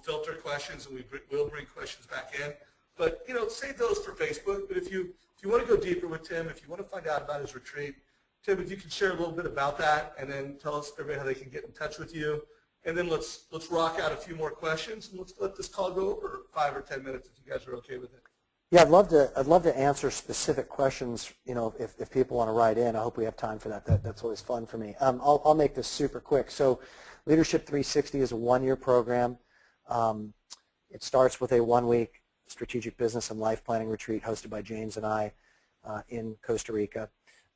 filter questions and we'll bring questions back in. But, save those for Facebook. But if you want to go deeper with Tim, if you want to find out about his retreat, Tim, if you can share a little bit about that and then tell us everybody how they can get in touch with you. And then let's rock out a few more questions and let's let this call go over 5 or 10 minutes if you guys are okay with it. Yeah, I'd love to answer specific questions, if people want to write in. I hope we have time for that. That's always fun for me. I'll make this super quick. So Leadership 360 is a one-year program. It starts with a one-week strategic business and life planning retreat hosted by James and I in Costa Rica.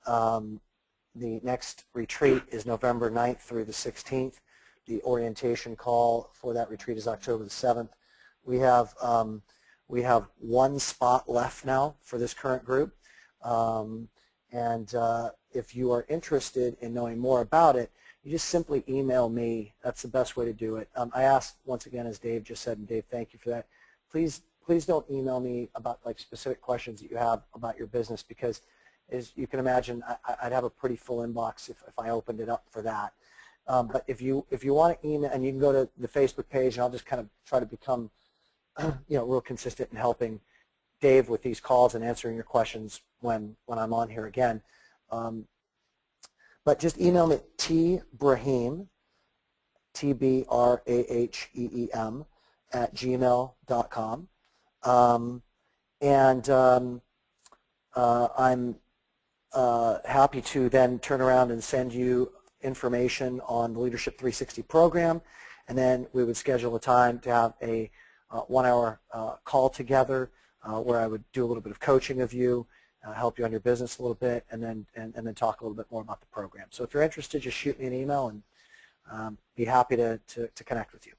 The next retreat is November 9th through the 16th. The orientation call for that retreat is October the 7th. We have one spot left now for this current group. If you are interested in knowing more about it, you just simply email me. That's the best way to do it. I ask, once again, as Dave just said, and Dave, thank you for that, please don't email me about specific questions that you have about your business, because as you can imagine, I'd have a pretty full inbox if I opened it up for that. But if you want to email, and you can go to the Facebook page, and I'll just kind of try to become real consistent in helping Dave with these calls and answering your questions when I'm on here again. But just email me at tbraheem, TBRAHEEM, @gmail.com. I'm happy to then turn around and send you information on the Leadership 360 program, and then we would schedule a time to have a 1-hour call together where I would do a little bit of coaching of you, help you on your business a little bit, and then talk a little bit more about the program. So if you're interested, just shoot me an email, and be happy to connect with you.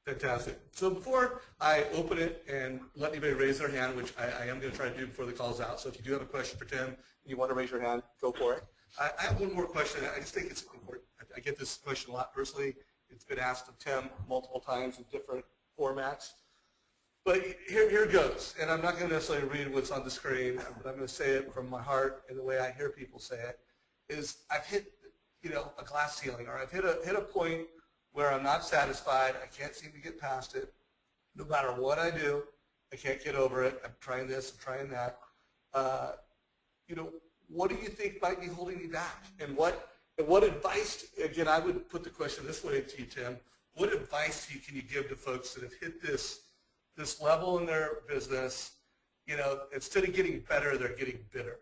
Fantastic. So before I open it and let anybody raise their hand, which I am going to try to do before the call's out, so if you do have a question for Tim and you want to raise your hand, go for it. I have one more question. I just think it's important. I get this question a lot personally. It's been asked of Tim multiple times in different formats. But here goes, and I'm not going to necessarily read what's on the screen, but I'm going to say it from my heart and the way I hear people say it, is I've hit a glass ceiling, or I've hit a point where I'm not satisfied. I can't seem to get past it. No matter what I do, I can't get over it. I'm trying this, I'm trying that. What do you think might be holding me back? And what advice, again, I would put the question this way to you, Tim. What advice can you give to folks that have hit this level in their business? Instead of getting better, they're getting bitter.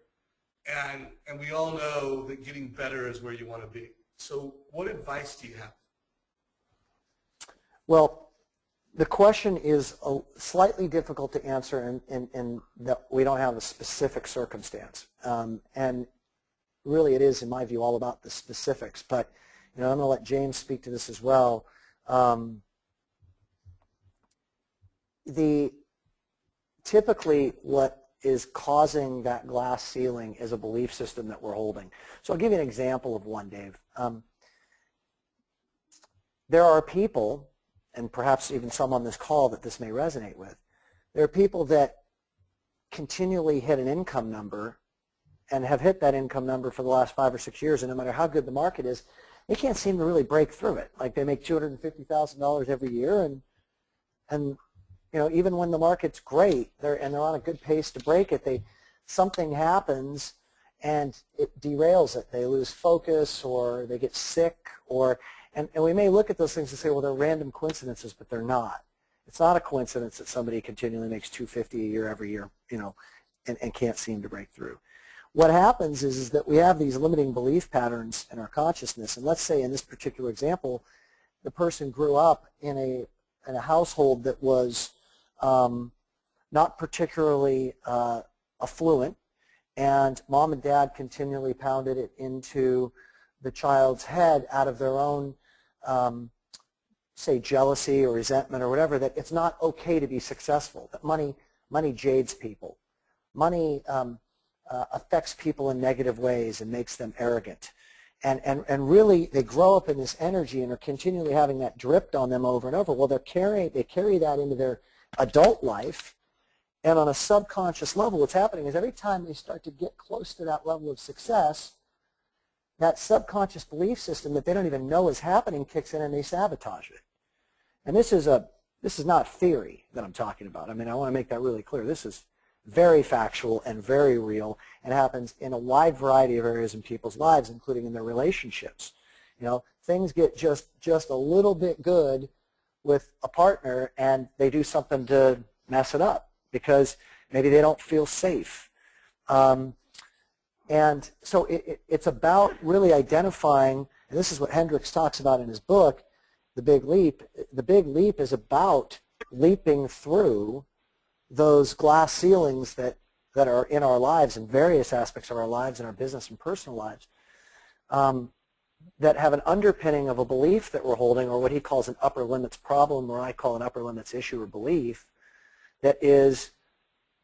And we all know that getting better is where you want to be. So what advice do you have? Well, the question is slightly difficult to answer in that we don't have a specific circumstance. And really it is, in my view, all about the specifics. But I'm going to let James speak to this as well. Typically what is causing that glass ceiling is a belief system that we're holding. So I'll give you an example of one, Dave. There are people, and perhaps even some on this call that this may resonate with, there are people that continually hit an income number and have hit that income number for the last 5 or 6 years, and no matter how good the market is, they can't seem to really break through it. Like they make $250,000 every year, and even when the market's great, they're on a good pace to break it, something happens and it derails it. They lose focus, or they get sick, and we may look at those things and say, well, they're random coincidences, but they're not. It's not a coincidence that somebody continually makes $250 a year every year, and can't seem to break through. What happens is that we have these limiting belief patterns in our consciousness, and let's say in this particular example, the person grew up in a household that was not particularly affluent, and mom and dad continually pounded it into the child's head out of their own say jealousy or resentment or whatever, that it's not okay to be successful, that money jades people. Money affects people in negative ways and makes them arrogant. And really they grow up in this energy and are continually having that dripped on them over and over. Well, they carry that into their adult life, and on a subconscious level what's happening is every time they start to get close to that level of success, that subconscious belief system that they don't even know is happening kicks in and they sabotage it. And this is not theory that I'm talking about. I mean, I want to make that really clear. This is very factual and very real, and happens in a wide variety of areas in people's lives, including in their relationships. Things get just a little bit good with a partner and they do something to mess it up because maybe they don't feel safe. And so it's about really identifying, and this is what Hendricks talks about in his book, The Big Leap. The Big Leap is about leaping through those glass ceilings that are in our lives, in various aspects of our lives, in our business and personal lives, that have an underpinning of a belief that we're holding, or what he calls an upper limits problem, or I call an upper limits issue or belief, that is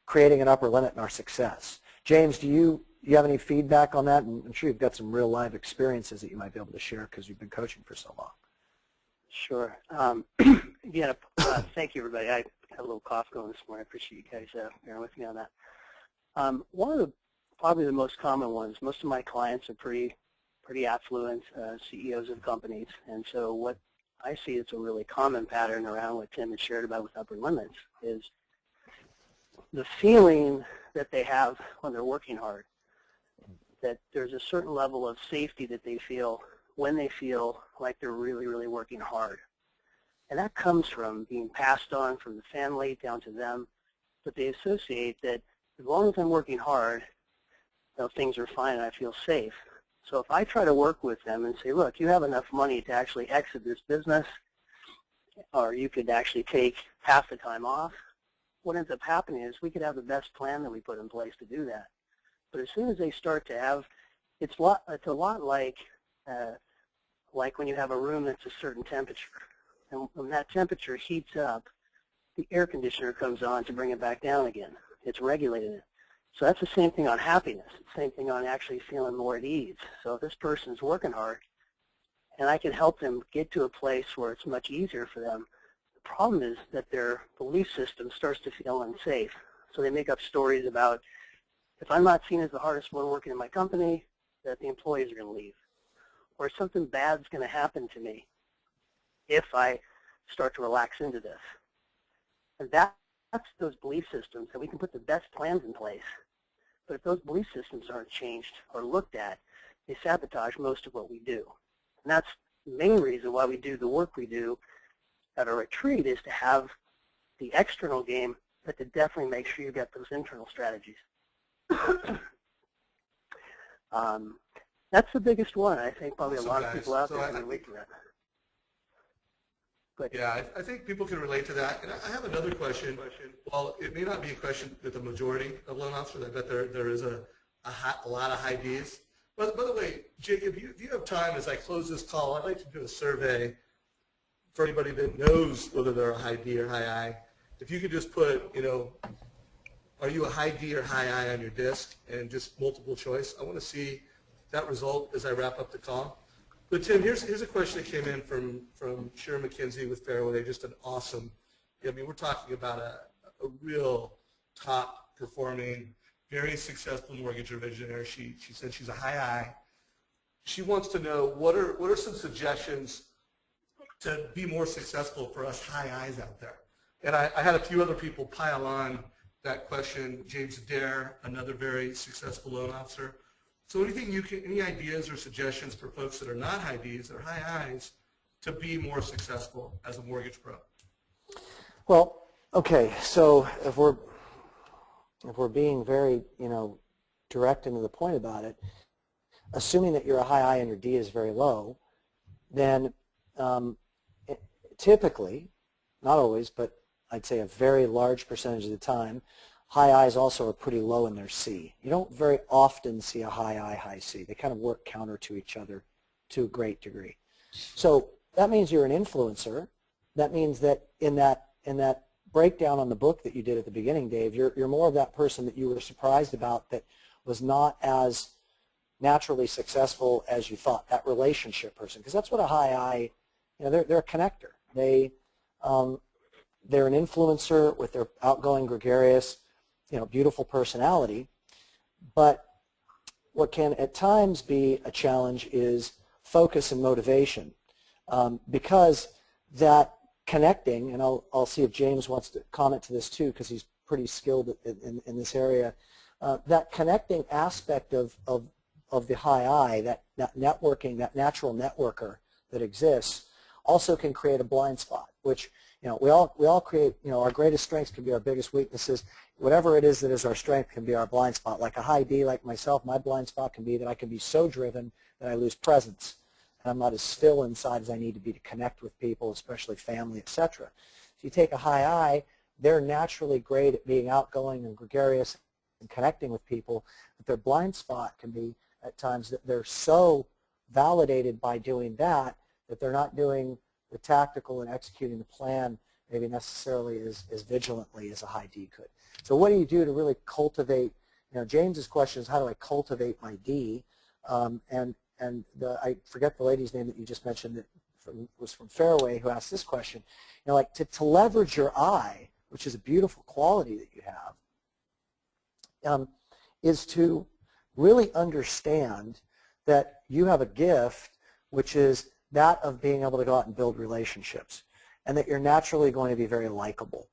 creating an upper limit in our success. James, do you have any feedback on that? And I'm sure you've got some real live experiences that you might be able to share because you've been coaching for so long. Sure. Again, thank you, everybody. I had a little cough going this morning. I appreciate you guys bearing with me on that. One of probably the most common ones, most of my clients are pretty affluent CEOs of companies, and so what I see is a really common pattern around what Tim had shared about with upper limits is the feeling that they have when they're working hard, that there's a certain level of safety that they feel when they feel like they're really, really working hard. And that comes from being passed on from the family down to them, but they associate that as long as I'm working hard, things are fine and I feel safe. So if I try to work with them and say, look, you have enough money to actually exit this business, or you could actually take half the time off, what ends up happening is we could have the best plan that we put in place to do that. But as soon as they start to have, it's a lot like when you have a room that's a certain temperature. And when that temperature heats up, the air conditioner comes on to bring it back down again. It's regulated it. So that's the same thing on happiness. It's the same thing on actually feeling more at ease. So if this person's working hard, and I can help them get to a place where it's much easier for them, the problem is that their belief system starts to feel unsafe. So they make up stories about, if I'm not seen as the hardest one working in my company, that the employees are going to leave. Or something bad's going to happen to me if I start to relax into this. And that's those belief systems, that we can put the best plans in place. But if those belief systems aren't changed or looked at, they sabotage most of what we do. And that's the main reason why we do the work we do at a retreat, is to have the external game, but to definitely make sure you've got those internal strategies. That's the biggest one. I think probably a lot of people out there can relate to that. Yeah, I think people can relate to that. And I have another question. Well, it may not be a question with the majority of loan officers. I bet there is a lot of high Ds. But by the way, Jacob, if you have time, as I close this call, I'd like to do a survey for anybody that knows whether they're a high D or high I. If you could just put, are you a high D or high I on your disc, and just multiple choice. I want to see that result as I wrap up the call. But Tim, here's a question that came in from Sharon McKenzie with Fairway. Just an awesome, we're talking about a real top performing, very successful mortgage originator. She said she's a high I. She wants to know what are some suggestions to be more successful for us high I's out there. And I had a few other people pile on that question. James Adair, another very successful loan officer. So any ideas or suggestions for folks that are not high Ds or high I's to be more successful as a mortgage pro? Well, okay, so if we're being very, direct and to the point about it, assuming that you're a high I and your D is very low, then typically, not always, but I'd say a very large percentage of the time, high I's also are pretty low in their C. You don't very often see a high I, high C. They kind of work counter to each other to a great degree. So that means you're an influencer. That means that in that breakdown on the book that you did at the beginning, Dave, you're more of that person that you were surprised about that was not as naturally successful as you thought, that relationship person. Because that's what a high I, they're a connector. They're an influencer with their outgoing, gregarious, beautiful personality. But what can at times be a challenge is focus and motivation, because that connecting, and I'll see if James wants to comment to this too, because he's pretty skilled in this area. That connecting aspect of the high I, that networking, that natural networker that exists, also can create a blind spot, which we all create. Our greatest strengths can be our biggest weaknesses. Whatever it is that is our strength can be our blind spot. Like a high D, like myself, my blind spot can be that I can be so driven that I lose presence, and I'm not as still inside as I need to be to connect with people, especially family, etc. If you take a high I, they're naturally great at being outgoing and gregarious and connecting with people, but their blind spot can be at times that they're so validated by doing that they're not doing the tactical and executing the plan maybe necessarily as vigilantly as a high D could. So what do you do to really cultivate, James's question is how do I cultivate my D? I forget the lady's name that you just mentioned that was from Fairway who asked this question. Like to leverage your I, which is a beautiful quality that you have, is to really understand that you have a gift, which is that of being able to go out and build relationships, and that you're naturally going to be very likable.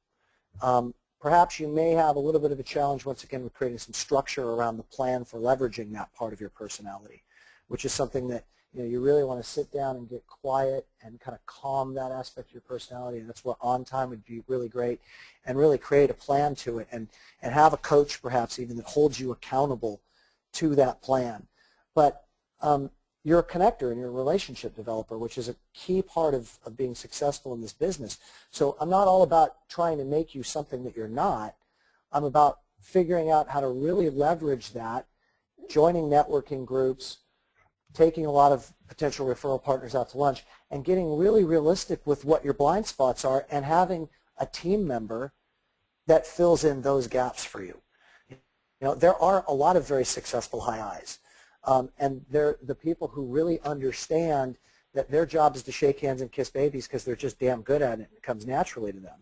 Perhaps you may have a little bit of a challenge, once again, with creating some structure around the plan for leveraging that part of your personality, which is something that you really want to sit down and get quiet and kind of calm that aspect of your personality, and that's where on time would be really great, and really create a plan to it, and have a coach perhaps even that holds you accountable to that plan. But you're a connector and you're a relationship developer, which is a key part of being successful in this business. So I'm not all about trying to make you something that you're not. I'm about figuring out how to really leverage that, joining networking groups, taking a lot of potential referral partners out to lunch, and getting really realistic with what your blind spots are and having a team member that fills in those gaps for you. There are a lot of very successful high I's. And they're the people who really understand that their job is to shake hands and kiss babies because they're just damn good at it. It comes naturally to them.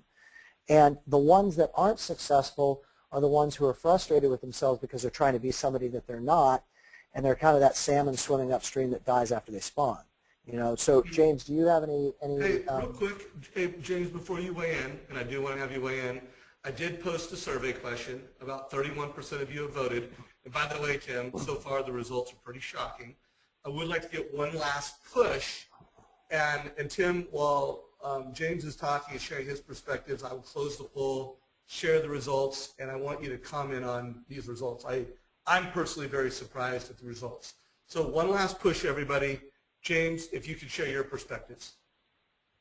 And the ones that aren't successful are the ones who are frustrated with themselves because they're trying to be somebody that they're not, and they're kind of that salmon swimming upstream that dies after they spawn. So James, do you have any Hey, real quick, hey, James, before you weigh in, and I do want to have you weigh in, I did post a survey question. About 31% of you have voted. And by the way, Tim, so far the results are pretty shocking. I would like to get one last push. And Tim, while James is talking and sharing his perspectives, I will close the poll, share the results, and I want you to comment on these results. I'm personally very surprised at the results. So one last push, everybody. James, if you could share your perspectives.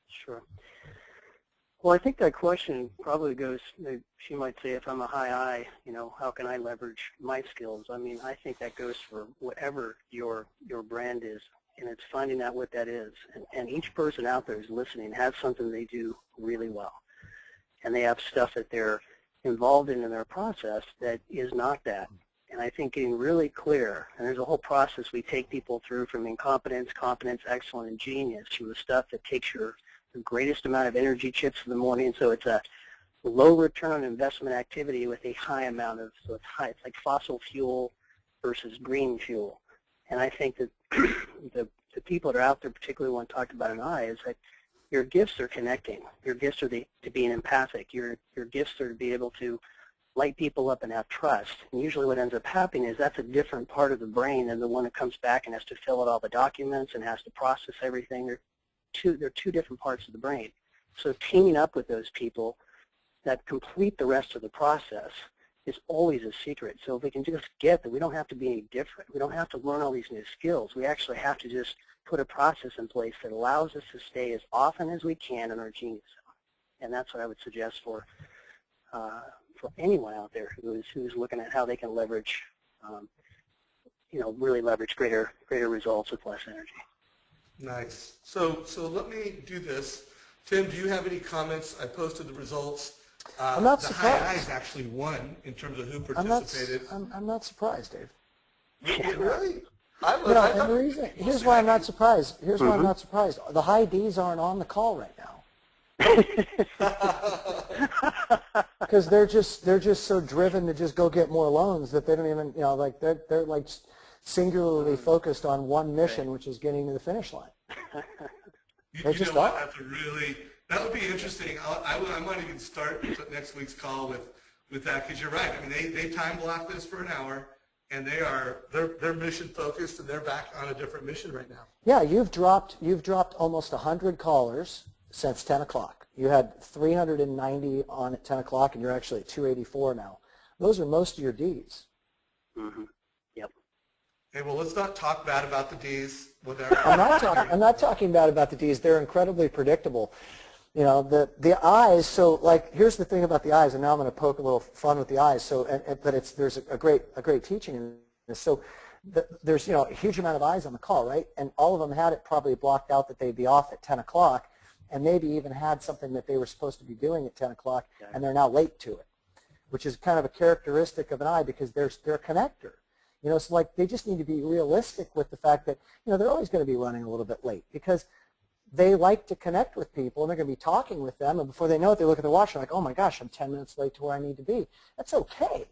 Sure. Well, I think that question probably goes, she might say, if I'm a high I, how can I leverage my skills? I mean, I think that goes for whatever your brand is, and it's finding out what that is. And each person out there who's listening has something they do really well. And they have stuff that they're involved in their process that is not that. And I think getting really clear, and there's a whole process we take people through from incompetence, competence, excellent, and genius, from the stuff that takes the greatest amount of energy chips in the morning. So it's a low return on investment activity with a high amount of, so it's high. It's like fossil fuel versus green fuel. And I think that the people that are out there, particularly when talked about an I, is that your gifts are connecting. Your gifts are to being empathic. Your gifts are to be able to light people up and have trust. And usually what ends up happening is that's a different part of the brain than the one that comes back and has to fill out all the documents and has to process everything. They're two different parts of the brain. So teaming up with those people that complete the rest of the process is always a secret. So if we can just get that we don't have to be any different, we don't have to learn all these new skills, we actually have to just put a process in place that allows us to stay as often as we can in our genius zone. And that's what I would suggest for anyone out there who's looking at how they can leverage, really leverage greater results with less energy. Nice. So let me do this. Tim, do you have any comments? I posted the results. I'm not the surprised. High Eyes actually won in terms of who participated. I'm not surprised, Dave. Really? And the reason, here's why I'm not surprised. Here's why I'm not surprised. The high Ds aren't on the call right now. Because they're just so driven to just go get more loans that they don't even, they're like singularly focused on one mission, which is getting to the finish line. You know what? That would be interesting. I might even start next week's call with that, because you're right. I mean, they time block this for an hour, and they're mission focused, and they're back on a different mission right now. Yeah, you've dropped almost 100 callers since 10 o'clock. You had 390 on at 10 o'clock, and you're actually at 284 now. Those are most of your Ds. Mm-hmm. Yep. Hey, well, let's not talk bad about the Ds. I'm not talking bad about the Ds. They're incredibly predictable. The I's. So, like, here's the thing about the I's, and now I'm going to poke a little fun with the I's. So, but there's a great teaching in this. So, there's a huge amount of I's on the call, right? And all of them had it probably blocked out that they'd be off at 10 o'clock, and maybe even had something that they were supposed to be doing at 10 o'clock, and they're now late to it, which is kind of a characteristic of an I, because they're a connector. It's like they just need to be realistic with the fact that they're always going to be running a little bit late, because they like to connect with people, and they're going to be talking with them, and before they know it, they look at their watch and like, oh my gosh, I'm 10 minutes late to where I need to be. That's okay.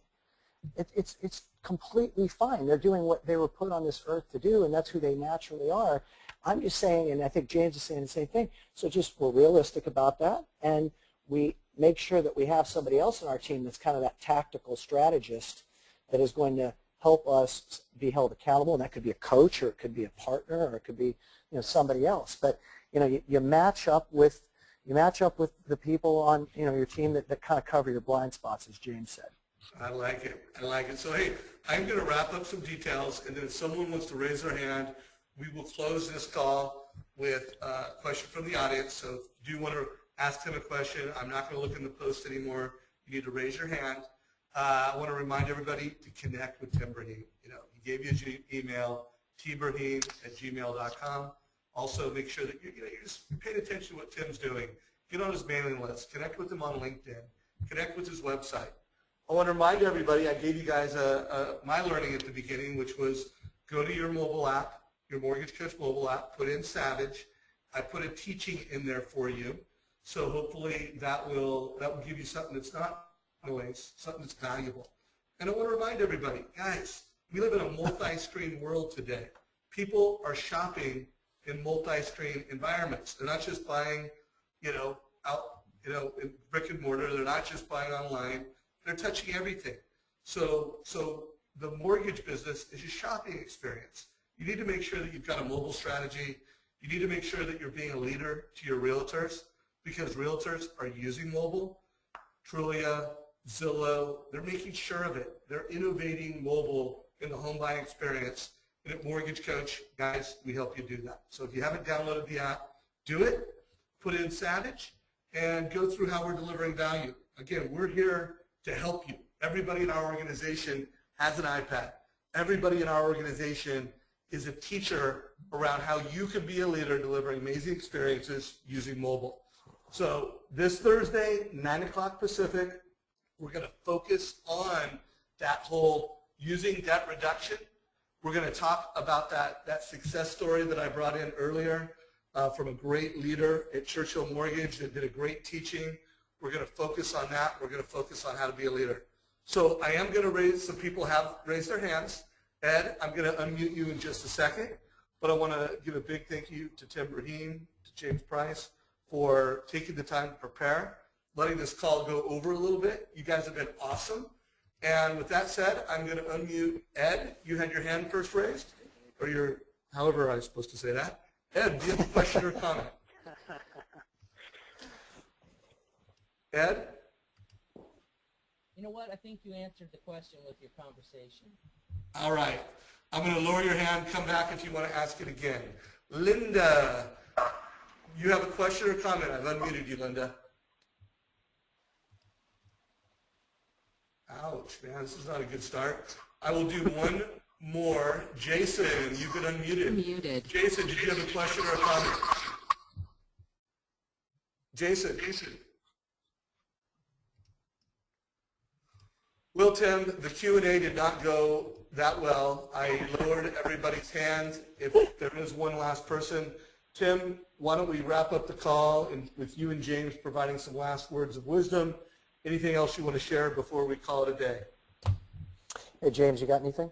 It's completely fine. They're doing what they were put on this earth to do, and that's who they naturally are. I'm just saying, and I think James is saying the same thing, so just we're realistic about that, and we make sure that we have somebody else in our team that's kind of that tactical strategist that is going to help us be held accountable, and that could be a coach, or it could be a partner, or it could be somebody else. But you match up with the people on your team that kind of cover your blind spots, as James said. I like it. So hey, I'm going to wrap up some details, and then if someone wants to raise their hand, we will close this call with a question from the audience. So if you do want to ask him a question, I'm not going to look in the post anymore. You need to raise your hand. I want to remind everybody to connect with Tim Braheem. He gave you his email, tbraheem@gmail.com. Also, make sure that you're just paying attention to what Tim's doing. Get on his mailing list. Connect with him on LinkedIn. Connect with his website. I want to remind everybody, I gave you guys my learning at the beginning, which was go to your mobile app, your Mortgage Coach mobile app, put in Savage. I put a teaching in there for you. So hopefully that will give you something that's not noise, something that's valuable. And I want to remind everybody, guys, we live in a multi-screen world today. People are shopping in multi-screen environments. They're not just buying, in brick and mortar. They're not just buying online. They're touching everything. So the mortgage business is a shopping experience. You need to make sure that you've got a mobile strategy. You need to make sure that you're being a leader to your realtors, because realtors are using mobile. Trulia, Zillow, they're making sure of it. They're innovating mobile in the home buying experience. And at Mortgage Coach, guys, we help you do that. So if you haven't downloaded the app, do it. Put in Savage and go through how we're delivering value. Again, we're here to help you. Everybody in our organization has an iPad. Everybody in our organization is a teacher around how you can be a leader delivering amazing experiences using mobile. So this Thursday, 9 o'clock Pacific, we're going to focus on that whole using debt reduction. We're going to talk about that success story that I brought in earlier from a great leader at Churchill Mortgage that did a great teaching. We're going to focus on that. We're going to focus on how to be a leader. So I am going to raise, some people have raised their hands. Ed, I'm going to unmute you in just a second, but I want to give a big thank you to Tim Braheem, to James Price, for taking the time to prepare, letting this call go over a little bit. You guys have been awesome. And with that said, I'm going to unmute Ed. You had your hand first raised, or your, however I'm supposed to say that. Ed, do you have a question or comment? Ed? You know what? I think you answered the question with your conversation. All right. I'm going to lower your hand. Come back if you want to ask it again. Linda, you have a question or comment? I've unmuted you, Linda. Ouch, man. This is not a good start. I will do one more. Jason, you've been unmuted. Muted. Jason, did you have a question or a comment? Jason. Well, Tim, the Q&A did not go that well. I lowered everybody's hand. If there is one last person, Tim, why don't we wrap up the call with you and James providing some last words of wisdom. Anything else you want to share before we call it a day? Hey, James, you got anything?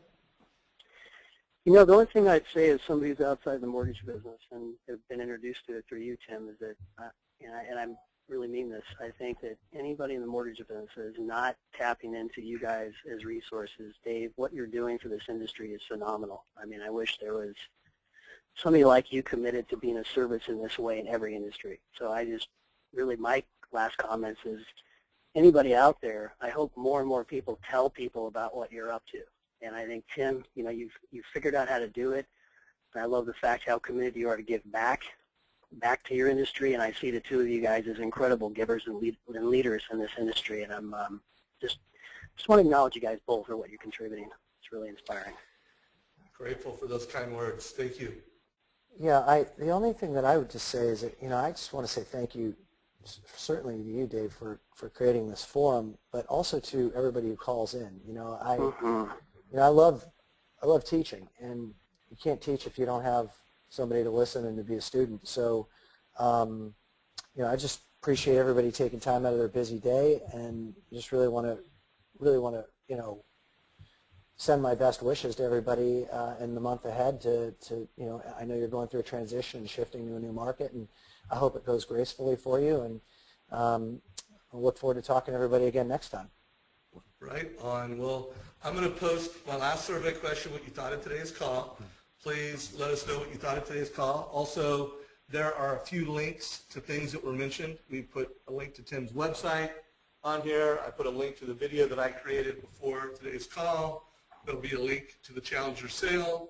You know, the only thing I'd say as somebody who's outside the mortgage business and have been introduced to it through you, Tim, is that, and I really mean this, I think that anybody in the mortgage business is not tapping into you guys as resources. Dave, what you're doing for this industry is phenomenal. I mean, I wish there was somebody like you committed to being a service in this way in every industry. So I just, really, my last comments is, anybody out there, I hope more and more people tell people about what you're up to. And I think, Tim, you know, you've figured out how to do it. And I love the fact how committed you are to give back to your industry. And I see the two of you guys as incredible givers and leaders in this industry. And I'm just want to acknowledge you guys both for what you're contributing. It's really inspiring. Grateful for those kind words. Thank you. Yeah, the only thing that I would just say is that, you know, I just want to say thank you, certainly to you, Dave, for creating this forum, but also to everybody who calls in. You know, I love teaching, and you can't teach if you don't have somebody to listen and to be a student. So, you know, I just appreciate everybody taking time out of their busy day, and just really want to, you know, send my best wishes to everybody in the month ahead. To you know, I know you're going through a transition and shifting to a new market, and I hope it goes gracefully for you. And I look forward to talking to everybody again next time. Right on. Well, I'm going to post my last survey question, what you thought of today's call. Please let us know what you thought of today's call. Also, there are a few links to things that were mentioned. We put a link to Tim's website on here. I put a link to the video that I created before today's call. There'll be a link to the Challenger sale.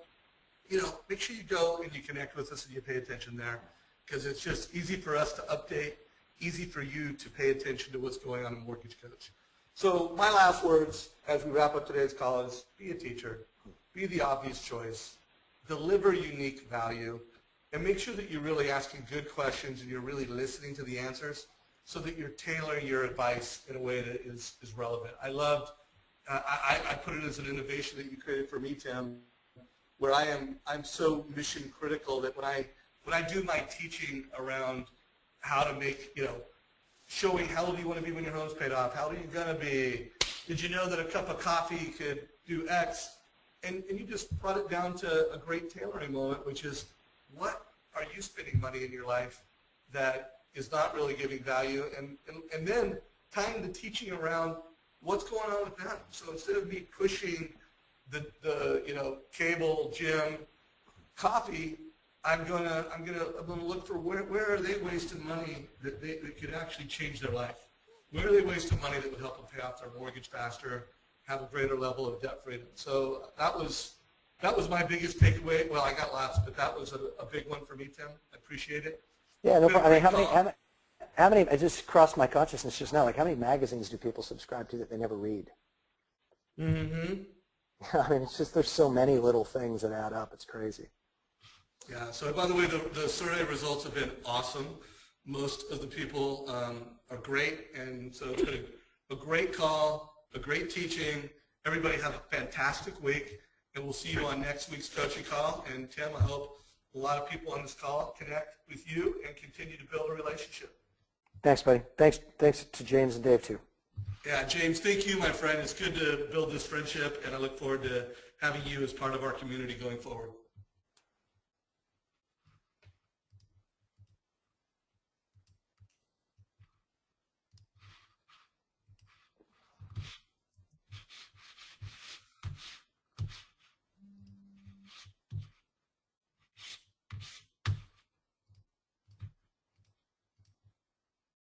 You know, make sure you go and you connect with us and you pay attention there, because it's just easy for us to update, easy for you to pay attention to what's going on in Mortgage Coach. So my last words as we wrap up today's call is be a teacher, be the obvious choice, deliver unique value, and make sure that you're really asking good questions and you're really listening to the answers so that you're tailoring your advice in a way that is relevant. I loved, I put it as an innovation that you created for me, Tim, where I'm so mission critical that when I do my teaching around how to make, you know, showing how old do you want to be when your home's paid off, how old are you going to be, did you know that a cup of coffee could do X, and you just brought it down to a great tailoring moment, which is what are you spending money in your life that is not really giving value, and then tying the teaching around what's going on with them. So instead of me pushing the you know, cable, gym, coffee, I'm gonna look for where are they wasting money that could actually change their life. Where are they wasting money that would help them pay off their mortgage faster, have a greater level of debt freedom? So that was my biggest takeaway. Well, I got lots, but that was a big one for me, Tim. I appreciate it. Yeah, no problem. I mean, how many? It just crossed my consciousness just now. Like, how many magazines do people subscribe to that they never read? Mm-hmm. I mean, it's just there's so many little things that add up. It's crazy. Yeah, so by the way, the survey results have been awesome. Most of the people are great, and so it's been a great call, a great teaching. Everybody have a fantastic week, and we'll see you on next week's coaching call. And Tim, I hope a lot of people on this call connect with you and continue to build a relationship. Thanks, buddy. Thanks to James and Dave, too. Yeah, James, thank you, my friend. It's good to build this friendship, and I look forward to having you as part of our community going forward.